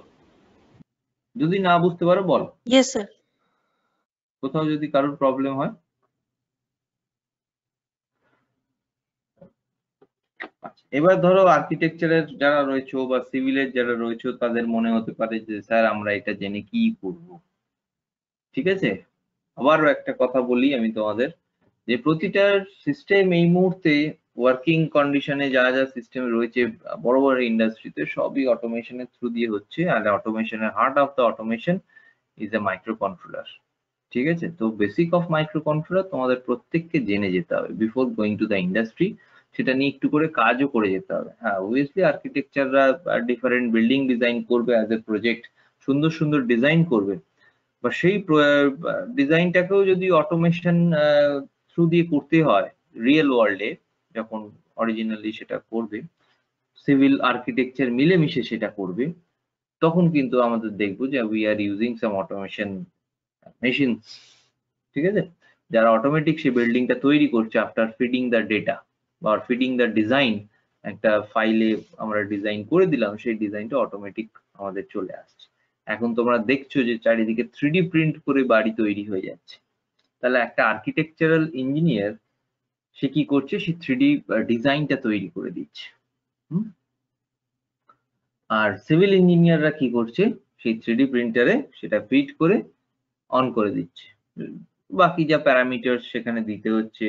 যদি না বুঝতে পারো বল, Yes, sir. কোথাও যদি কারোর প্রবলেম হয়। এবার ধরো আর্কিটেকচারের যারা রয়েছে বা সিভিলের যারা রয়েছে তাদের মনে হতে পারে যে স্যার আমরা এটা জেনে কি করব, ঠিক আছে। আবারও একটা কথা বলি আমি তোমাদের, যে প্রতিটা সিস্টেম এই মুহূর্তে ওয়ার্কিং কন্ডিশনে যা যা সিস্টেম রয়েছে বড় বড় ইন্ডাস্ট্রিতে সবই অটোমেশনের থ্রু দিয়ে হচ্ছে, আর অটোমেশনের heart of the automation is a microcontroller, ঠিক আছে। তো বেসিক অফ মাইক্রো কন্ট্রোলার তোমাদের প্রত্যেককে জেনে যেতে হবে before going to the industry, সেটা নিয়ে একটু করে কাজও করে যেতে হবে। হ্যাঁ, অবভিয়াসলি আর্কিটেকচাররা ডিফারেন্ট বিল্ডিং ডিজাইন করবে অ্যাজ এ প্রজেক্ট, সুন্দর সুন্দর ডিজাইন করবে, বা সেই ডিজাইনটাকেও যদি অটোমেশন থ্রু দিয়ে করতে হয় রিয়েল ওয়ার্ল্ডে, যখন অরিজিনালি সেটা করবে, সিভিল আর্কিটেকচার মিলেমিশে সেটা করবে, তখন কিন্তু আমাদের দেখবো যে we are using some automation machines, ঠিক আছে, যারা অটোমেটিক সেই বিল্ডিংটা তৈরি করছে আফটার ফিডিং দ্য ডেটা বা ফিডিং দ্য ডিজাইন। একটা ফাইলে আমরা ডিজাইন করে দিলাম, সেই ডিজাইনটা অটোমেটিক আমাদের চলে আসছে। এখন তোমরা দেখছো যে চারিদিকে 3D প্রিন্ট করে বাড়ি তৈরি হয়ে যাচ্ছে, তাহলে একটা আর্কিটেকচারাল ইঞ্জিনিয়ার সে কি করছে, সে 3D ডিজাইনটা তৈরি করে দিচ্ছে। আর সিভিল ইঞ্জিনিয়াররা কি করছে, সেই 3D প্রিন্টারে সেটা ফিট করে অন করে দিচ্ছে, বাকি যা প্যারামিটার সেখানে দিতে হচ্ছে,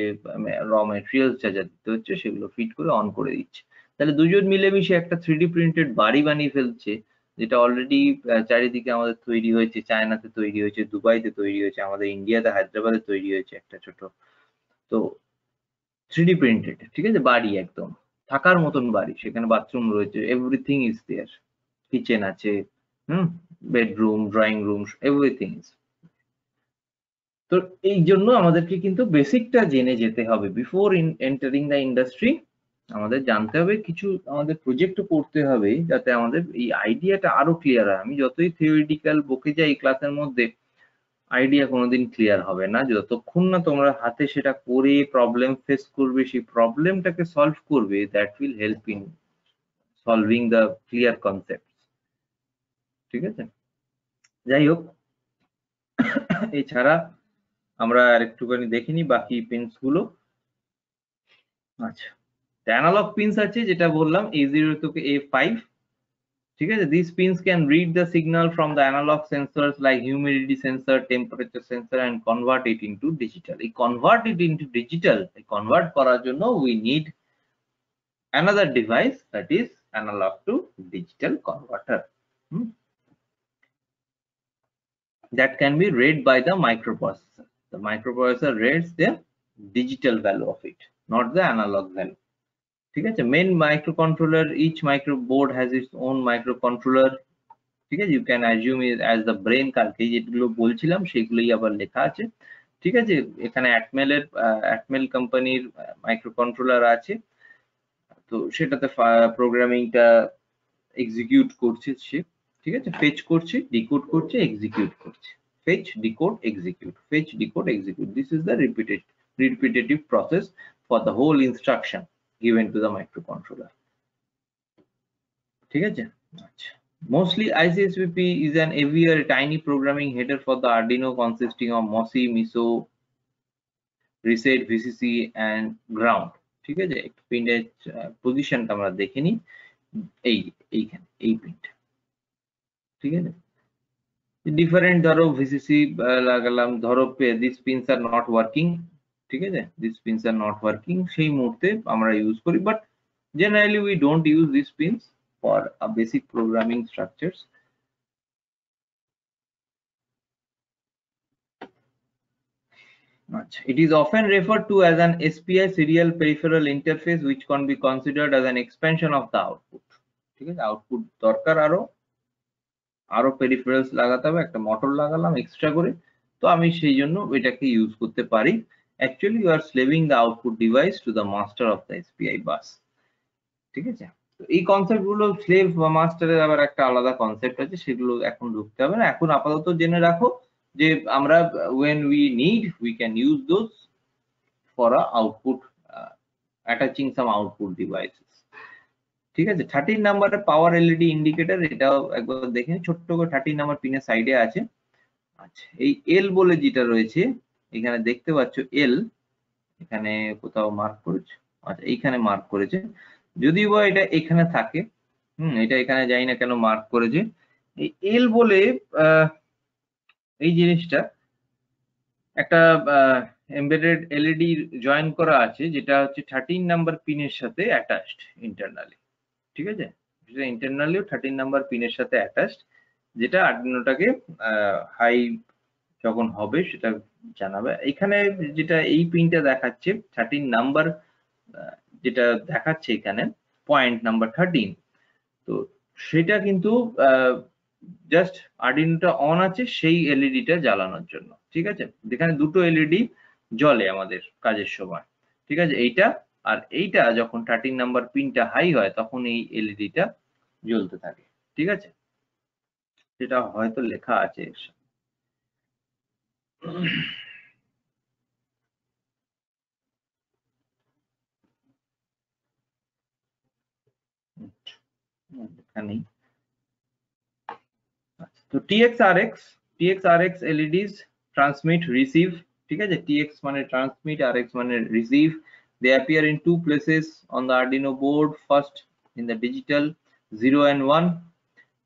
র ম্যাটেরিয়ালস যা যা দিতে হচ্ছে সেগুলো ফিট করে অন করে দিচ্ছে। তাহলে দুজন মিলেমিশে একটা 3D প্রিন্টেড বাড়ি বানিয়ে ফেলছে, যেটা অলরেডি চারিদিকে আমাদের তৈরি হয়েছে, চায়নাতে তৈরি হয়েছে, দুবাইতে তৈরি হয়েছে, আমাদের ইন্ডিয়াতে হায়দ্রাবাদে তৈরি হয়েছে একটা ছোট। তো 3D প্রিন্টেড, ঠিক আছে, বাড়ি একদম থাকার মতন বাড়ি, সেখানে বাথরুম রয়েছে, এভরিথিং ইজ দেয়ার, কিচেন আছে, bedroom, drawing room, everything is. তো এই জন্য আমাদেরকে কিন্তু বেসিকটা জেনে যেতে হবে বিফোর এন্টারিং দ্য ইন্ডাস্ট্রি। আমাদের জানতে হবে, কিছু আমাদের প্রজেক্টও করতে হবে যাতে আমাদের এই আইডিয়াটা আরো ক্লিয়ার হয়। আমি যতই থিওরিটিক্যাল বকে যাই ক্লাসের মধ্যে, আইডিয়া কোনোদিন ক্লিয়ার হবে না যতক্ষণ না তোমরা হাতে সেটা করে প্রবলেম ফেস করবে, সেই প্রবলেমটাকে সলভ করবে, that will help in solving the clear concept, ঠিক আছে। যাই হোক, এছাড়া আমরা আরেকটুখানি দেখিনি বাকি পিনস গুলো। আচ্ছা, অ্যানালগ পিনস আছে যেটা বললাম A0 থেকে A5, ঠিক আছে। These pins can read the signal from the analog sensors like humidity sensor, temperature sensor and convert it into digital. এই convert it into digital, এই convert করার জন্য we need another device, that is analog to digital converter, that can be read by the microprocessor. The microprocessor reads the digital value of it, not the analog value, ঠিক আছে। Main microcontroller, each micro board has its own microcontroller, ঠিক আছে। You can assume it as the brain, কালকে যেগুলো বলছিলাম সেগুলোই আবার লেখা আছে, ঠিক আছে। এখানে অ্যাটমেল কোম্পানির মাইক্রোকন্ট্রোলার আছে, তো সেটাতে প্রোগ্রামিংটা এক্সিকিউট করছে সে, ঠিক আছে। ফেচ করছে, ডিকোড করছে, এক্সিকিউট করছে, fetch, decode, execute, fetch, decode, execute. This is the repetitive process for the whole instruction given to the microcontroller, ঠিক আছে। আচ্ছা, mostly ICSPP is an AVR, tiny programming header for the Arduino consisting of MOSI, MISO, reset, VCC and ground, ঠিক আছে। একটু পিনের পজিশনটা আমরা দেখে নিই, এইখানে এই পিনটা, ঠিক আছে। ডিফারেন্ট ধরো VCC লাগালাম, ধরো this pins are not working, ঠিক আছে, this pins are not working, সেই মুহূর্তে আমরা ইউজ করি, but generally we don't use these pins for a basic programming structures. It is often referred to as an SPI, serial peripheral interface, which can be considered as an expansion of the output, ঠিক আছে। আউটপুট দরকার আরো পেরিফেরালস লাগাতে হবে, একটা মোটর লাগালাম এক্সট্রা করে, তো আমি সেই জন্য এটাকে ইউজ করতে পারি। Actually you are slaving the output device to the master of the SPI bus, ঠিক আছে। তো এই কনসেপ্ট গুলো স্লেভ বা মাস্টারের আবার একটা আলাদা কনসেপ্ট আছে, সেগুলো এখন ঢুকতে হবে না, এখন আপাতত জেনে রাখো যে আমরা when we need we can use those for a output, attaching some output devices, ঠিক আছে। 13 নাম্বারে পাওয়ার LED ইন্ডিকেটর, এটাও একবার দেখে নিন, ছোট্ট করে 13 নাম্বার পিনের সাইডে আছে। আচ্ছা, এই L বলে যেটা রয়েছে এখানে দেখতে পাচ্ছ, L এখানে কোথাও মার্ক করেছে, আচ্ছা এইখানে মার্ক করেছে, যদি বা এটা এখানে থাকে, এটা এখানে যাই না কেন মার্ক করেছে, এই এল বলে এই জিনিসটা একটা এমবেডেড এলইডি জয়েন করা আছে, যেটা হচ্ছে 13 নাম্বার পিনের সাথে অ্যাটাচড ইন্টারনালি। ঠিক আছে, সেটা ইন্টারনালিও 13 নাম্বার পিনের সাথে অ্যাটাচড, যেটা আর্ডিনোটাকে হাই যখন হবে সেটা জানাবে। এখানে যেটা এই পিনটা দেখাচ্ছে 13 নাম্বার, যেটা দেখাচ্ছে এখানে পয়েন্ট নাম্বার 13, তো সেটা কিন্তু জাস্ট আর্ডিনোটা অন আছে সেই এলইডিটা জ্বালানোর জন্য। ঠিক আছে, যেখানে দুটো এলইডি জ্বলে আমাদের কাজের সময়। ঠিক আছে, এইটা আর এইটা যখন 13 নাম্বার পিনটা হাই হয় তখন এই এলইডিটা জ্বলতে থাকে। ঠিক আছে, সেটা হয়তো লেখা আছে। এখানেই তো TX-RX LEDs transmit receive। ঠিক আছে, TX মানে transmit, RX মানে receive। They appear in two places on the Arduino board. First in the digital 0 and 1,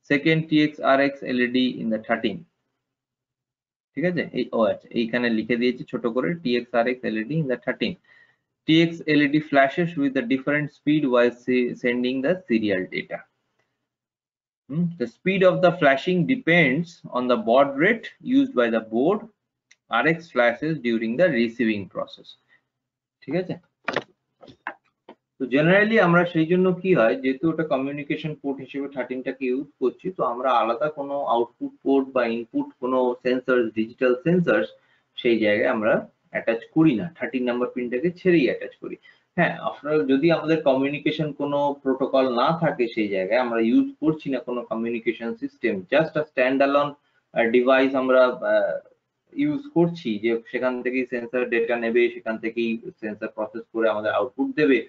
second TX-RX LED in the 13। ঠিক আছে, এই আচ্ছা এইখানে লিখে দিয়েছি ছোট করে TX-RX LED in the 13। TX LED flashes with a different speed while sending the serial data. The speed of the flashing depends on the baud rate used by the board. RX flashes during the receiving process। ঠিক আছে, তো জেনারেলি আমরা সেই জন্য কি হয়, যেহেতু ওটা কমিউনিকেশন পোর্ট হিসেবে 13টাকে ইউজ করছি, তো আমরা আলাদা কোনো আউটপুট পোর্ট বা ইনপুট কোনো সেন্সর, ডিজিটাল সেন্সর সেই জায়গায় আমরা অ্যাটাচ করি না, 13 নাম্বার পিনটাকে ছেড়েই অ্যাটাচ করি। হ্যাঁ, আপনার যদি আমাদের কমিউনিকেশন কোনো প্রোটোকল না থাকে সেই জায়গায়, আমরা ইউজ করছি না কোনো কমিউনিকেশন সিস্টেম, জাস্ট আ স্ট্যান্ড অ্যালোন ডিভাইস আমরা ইউজ করছি, যে সেখান থেকেই সেন্সর ডেটা নেবে, সেখান থেকেই সেন্সর প্রসেস করে আমাদের আউটপুট দেবে।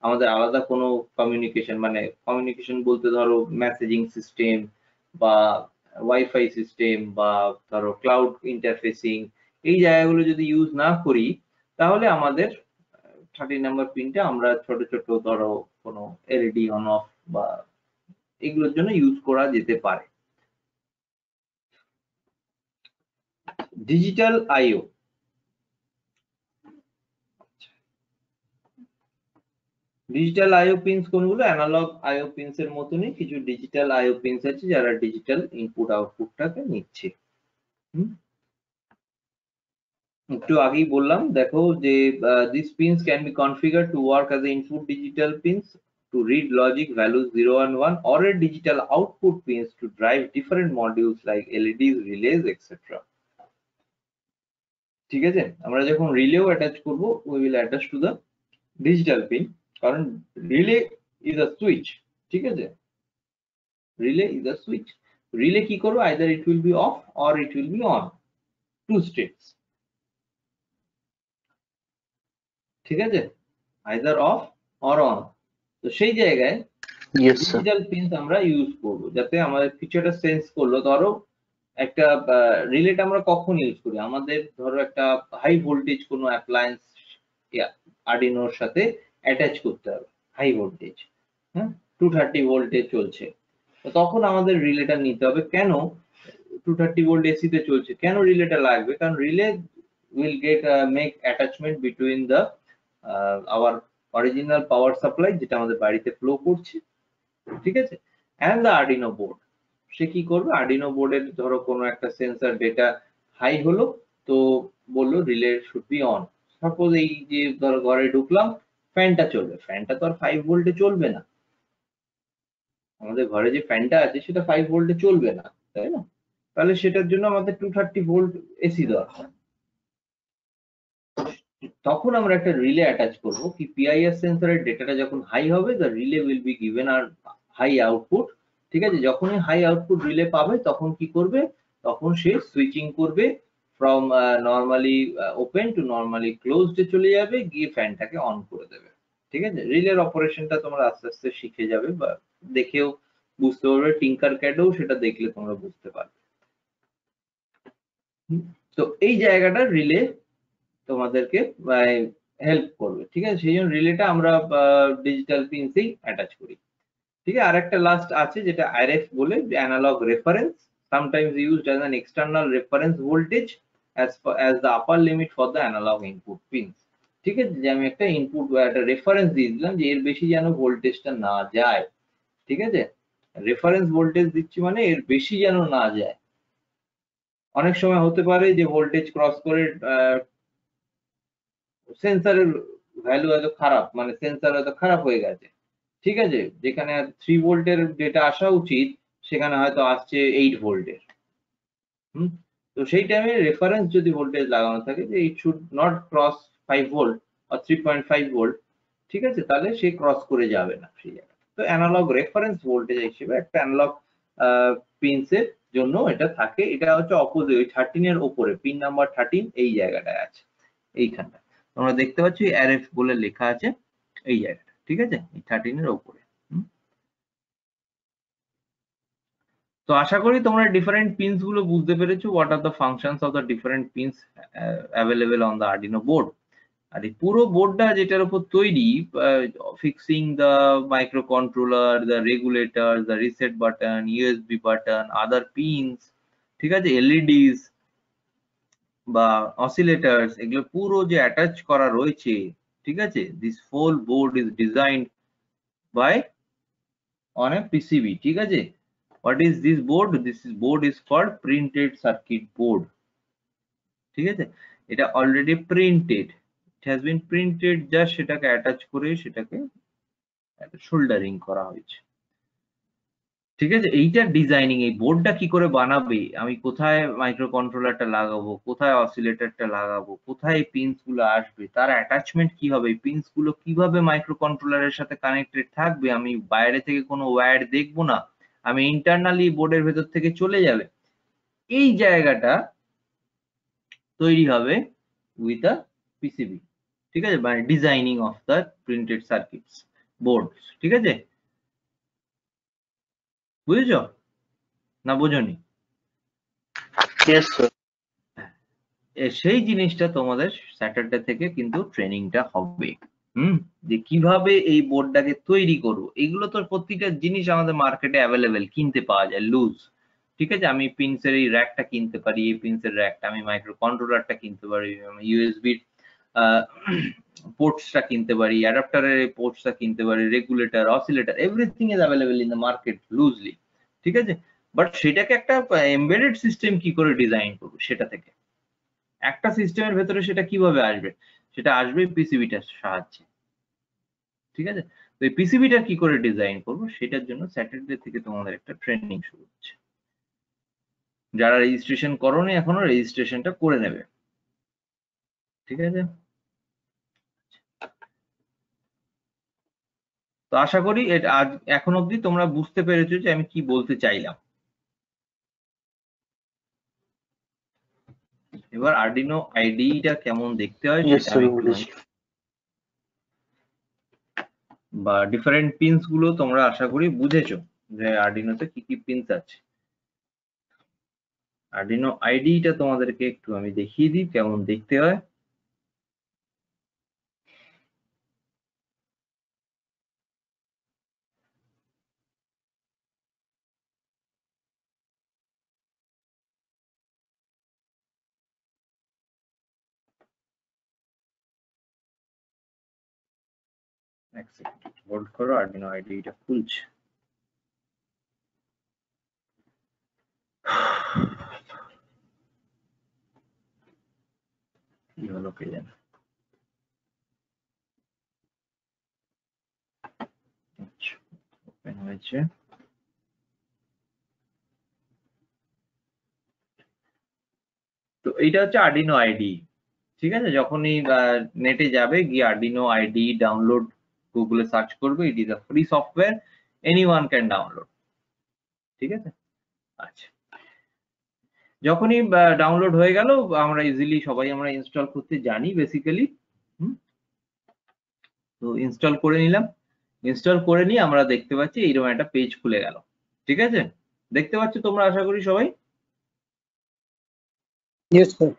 আমাদের আলাদা কোনো কমিউনিকেশন, মানে কমিউনিকেশন বলতে ধরো মেসেজিং সিস্টেম বা ওয়াইফাই সিস্টেম বা ধরো ক্লাউড ইন্টারফেসিং, এই জায়গাগুলো যদি ইউজ না করি, তাহলে আমাদের 13 নাম্বার পিনটা আমরা ছোট ছোট ধরো কোনো এলইডি অন অফ বা এগুলোর জন্য ইউজ করা যেতে পারে। ডিজিটাল আইও, ডিজিটাল আইও পিনস কোনগুলো? অ্যানালগ আইও পিনস এর মতনই কিছু ডিজিটাল আইও পিনস আছে যারা ডিজিটাল ইনপুট আউটপুটটাকে নিচ্ছে। একটু আগেই বললাম, দেখো যে this pins can be configure to work as a input digital pins to read logic values 0 and 1, or a digital output pins to drive different modules like LEDs, relays, etc. ঠিক আছে, আমরা যখন রিলেও অ্যাটাচ করব, we will attach to the digital pin, কারণ রিলে is a switch। ঠিক আছে, relay is a switch। Relay কি করবে, either it will be off or it will be on, two states। ঠিক আছে, either off or on। তো সেই জায়গায় ডিজিটাল পিনস আমরা ইউজ করব, যাতে আমাদের কিছু একটা সেন্স করলো। ধরো একটা রিলেটা আমরা কখন ইউজ করি, আমাদের ধরো একটা হাই ভোল্টেজ কোনো অ্যাপ্লায়েন্স আর্ডিনোর সাথে অ্যাটাচ করতে হবে, হাই ভোল্টেজ, 230 ভোল্টে চলছে, তো তখন আমাদের রিলেটা নিতে হবে। কেন 230 ভোল্ট এসি তে চলছে, কেন রিলেটা লাগবে? কারণ relay will get make attachment between the our original power supply, যেটা আমাদের বাড়িতে ফ্লো করছে, ঠিক আছে, and the Arduino board। সে কি করবে, আর্ডিনো বোর্ডের ধরো কোনো একটা সেন্সর ডেটা হাই হলো, তো বললো relay should be on. Suppose এই যে ধরো ঘরে ঢুকলাম, ফ্যানটা চলবে, ফ্যানটা তো আর 5 ভোল্টে চলবে না, আমাদের ঘরে যে ফ্যানটা আছে সেটা 5 ভোল্টে চলবে না, তাই না? তাহলে সেটার জন্য আমাদের 230 ভোল্ট এসি দরকার। তখন আমরা একটা রিলে অ্যাটাচ করব, কি পিআইআর সেন্সরের ডেটাটা যখন হাই হবে, the relay will be given আর হাই আউটপুট। ঠিক আছে, যখনই হাই আউটপুট রিলে পাবে তখন কি করবে, তখন সে সুইচিং করবে from normally open to normally closed এ চলে যাবে, গিয়ে ফ্যানটাকে অন করে দেবে। ঠিক আছে, রিলের অপারেশনটা তোমরা আস্তে আস্তে শিখে যাবে বা দেখেও বুঝতে পারবে, টিঙ্কার ক্যাডেও সেটা দেখলে তোমরা বুঝতে পারবে। তো এই জায়গাটা রিলে তোমাদেরকে হেল্প করবে, ঠিক আছে? সেই জন্য রিলেটা আমরা ডিজিটাল পিনসেই অ্যাটাচ করি, ঠিক আছে? আর একটা লাস্ট আছে যেটা আরএফ বলে, analog reference, sometimes used as an external reference voltage as the upper limit for the analog input pins, ঠিক আছে? যে আমি একটা ইনপুট বা একটা রেফারেন্স দিয়ে দিলাম যে এর বেশি যেন ভোল্টেজটা না যায়, ঠিক আছে? রেফারেন্স ভোল্টেজ দিচ্ছি মানে এর বেশি যেন না যায়। অনেক সময় হতে পারে যে ভোল্টেজ ক্রস করে সেন্সরের ভ্যালু হয়তো খারাপ, মানে সেন্সর হয়তো খারাপ হয়ে গেছে, ঠিক আছে? যেখানে 3 ভোল্টের ডেটা আসা উচিত সেখানে হয়তো আসছে 8 ভোল্টের। তো সেই টাইমে রেফারেন্স যদি ভোল্টেজ লাগানো থাকে যে it should not cross 5 volt বা 3.5 ভোল্ট, ঠিক আছে? তাহলে সে ক্রস করে যাবে না সেই জায়গায়। তো অ্যানালগ রেফারেন্স ভোল্টেজ হিসেবে একটা অ্যানালগ পিনসের জন্য এটা থাকে। এটা হচ্ছে অপোজিট, ওই 13 এর উপরে, পিন নাম্বার 13 এই জায়গাটায় আছে, এইখানটা তোমরা দেখতে পাচ্ছ আরএফ বলে লেখা আছে এই জায়গাটা, ঠিক আছে? এই 13 এর উপরে। তো আশা করি তোমরা ডিফারেন্ট পিনস গুলো বুঝতে পেরেছো, what are the functions of the different pins available on the Arduino board. আর এই পুরো বোর্ডটা যেটার উপর তৈরি, fixing the microcontroller, the regulator, the reset button, USB button, other pins, ঠিক আছে, এলইডিস বা অসিলেটরস, এগুলো পুরো যে অ্যাটাচ করা রয়েছে, ঠিক আছে? This whole board is designed by on a PCB, ঠিক আছে? What is this board? Board is called printed circuit board, ঠিক আছে? এটা already printed, it has been printed, just সেটাকে অ্যাটাচ করে সেটাকে সোল্ডারিং করা হয়েছে, ঠিক আছে? এইটা ডিজাইনিং, এই বোর্ডটা কি করে বানাবে, আমি কোথায় মাইক্রো কন্ট্রোলারটা লাগাবো, কোথায় অসিলেটরটা লাগাবো, কোথায় পিনস গুলো আসবে, তার অ্যাটাচমেন্ট কি হবে, পিনস গুলো কিভাবে মাইক্রো কন্ট্রোলারের সাথে কানেক্টেড থাকবে, আমি বাইরে থেকে কোনো ওয়্যার দেখবো না, আমি ইন্টারনালি বোর্ডের ভেতর থেকে চলে যাবে, এই জায়গাটা তৈরি হবে উইথ আ পিসিবি, ঠিক আছে? মানে designing of the printed circuits board, ঠিক আছে? বুঝেছো না বোঝনি? Yes, sir. সেই জিনিসটা তোমাদের স্যাটারডে থেকে কিন্তু ট্রেনিংটা হবে, যে কিভাবে এই বোর্ডটাকে তৈরি করবো। এগুলো তো প্রত্যেকটা জিনিস আমাদের মার্কেটে অ্যাভেলেবেল, কিনতে পাওয়া যায় লুজ, ঠিক আছে? আমি পিনসের এই র্যাকটা কিনতে পারি, এই পিনসের র্যাকটা, আমি মাইক্রো কন্ট্রোলারটা কিনতে পারি, আমি ইউএসবি পোর্টসটা কিনতে পারি, অ্যাডাপ্টারের এই পোর্টসটা কিনতে পারি, regulator, oscillator, everything is available in the market loosely, ঠিক আছে? বাট সেটাকে একটা এমবেডেড সিস্টেম কি করে ডিজাইন করবো, সেটা থেকে একটা সিস্টেমের ভেতরে সেটা কিভাবে আসবে, সেটা আসবে পিসিবিটার সাহায্যে, ঠিক আছে? তো এই পিসিবিটা কি করে ডিজাইন করবো সেটার জন্য স্যাটারডে থেকে তোমাদের একটা ট্রেনিং শুরু হচ্ছে। যারা রেজিস্ট্রেশন করোনি এখনো, রেজিস্ট্রেশনটা করে নেবে, ঠিক আছে? তো আশা করি আজ এখন অবধি তোমরা বুঝতে পেরেছো যে আমি কি বলতে চাইলাম। এবার আরডিনো আইডিটা কেমন দেখতে হয় Yes, সেটা sir, আমি বুঝেছি। বা ডিফারেন্ট পিনস গুলো তোমরা আশা করি বুঝেছো যে আরডিনোতে কি কি পিনস আছে। আরডিনো আইডিটা তোমাদেরকে একটু আমি দেখিয়ে দিই কেমন দেখতে হয়। এক সেকেন্ড হোল্ড করো, আরডিনো আইডিটা খুলছে। কি হলো কে জানে। আচ্ছা, ওপেন হয়েছে। তো এইটা হচ্ছে আরডিনো আইডি, ঠিক আছে? যখনই নেটে যাবে, গিয়ে আরডিনো আইডি ডাউনলোড গুগলে সার্চ করবে, it is a free software, anyone can download, ঠিক আছে? আচ্ছা, যখনই ডাউনলোড হয়ে গেল, আমরা ইজিলি সবাই আমরা ইনস্টল করতে জানি বেসিক্যালি। তো ইনস্টল করে নিলাম, ইনস্টল করে নিয়ে আমরা দেখতে পাচ্ছি এইরকম একটা পেজ খুলে গেল, ঠিক আছে? দেখতে পাচ্ছ তোমরা আশা করি সবাই? Yes, sir.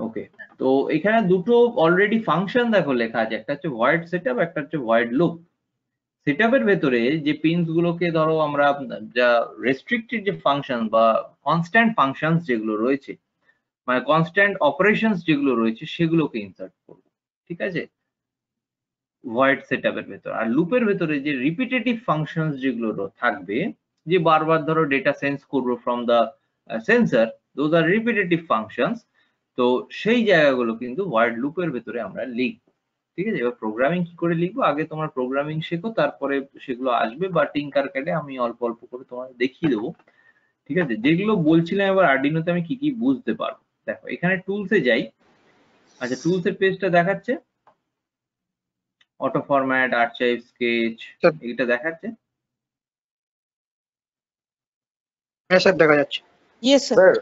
ওকে, তো এখানে দুটো অলরেডি ফাংশন দেখো লেখা আছে, একটা হচ্ছে ভয়েড সেটআপ, একটা হচ্ছে ভয়েড লুপ। সেটআপের ভেতরে যে পিনস গুলোকে ধরো আমরা যা রেস্ট্রিক্টেড যে ফাংশন বা কনস্ট্যান্ট ফাংশনস যেগুলো রয়েছে, মানে কনস্ট্যান্ট অপারেশনস যেগুলো রয়েছে সেগুলোকে ইনসার্ট করব, ঠিক আছে, ভয়েড সেটআপের ভেতর। আর লুপের ভেতরে যে রিপিটেটিভ ফাংশনস যেগুলো থাকবে, যে বারবার ধরো ডেটা সেন্স করবো from the sensor, those are repetitive functions. তো সেই জায়গাগুলো কিন্তু ভয়েড লুপের ভেতরে আমরা লিখবো, ঠিক আছে। এবার প্রোগ্রামিং কি করে লিখবো, আগে তোমরা প্রোগ্রামিং শেখো, তারপরে সেগুলো আসবে, বা টিঙ্কারক্যাডে আমি অল্প অল্প করে তোমাদের দেখিয়ে দেবো, ঠিক আছে। যেগুলো বলছিলাম এবার আরডিনোতে আমি কি কি বুঝতে পারবো। দেখো এখানে টুলসে যাই। আচ্ছা, টুলসের পেজটা দেখাচ্ছে, auto format, archive, sketch, sir এইটা দেখাচ্ছে। হ্যাঁ স্যার দেখা যাচ্ছে। Yes, sir. স্যার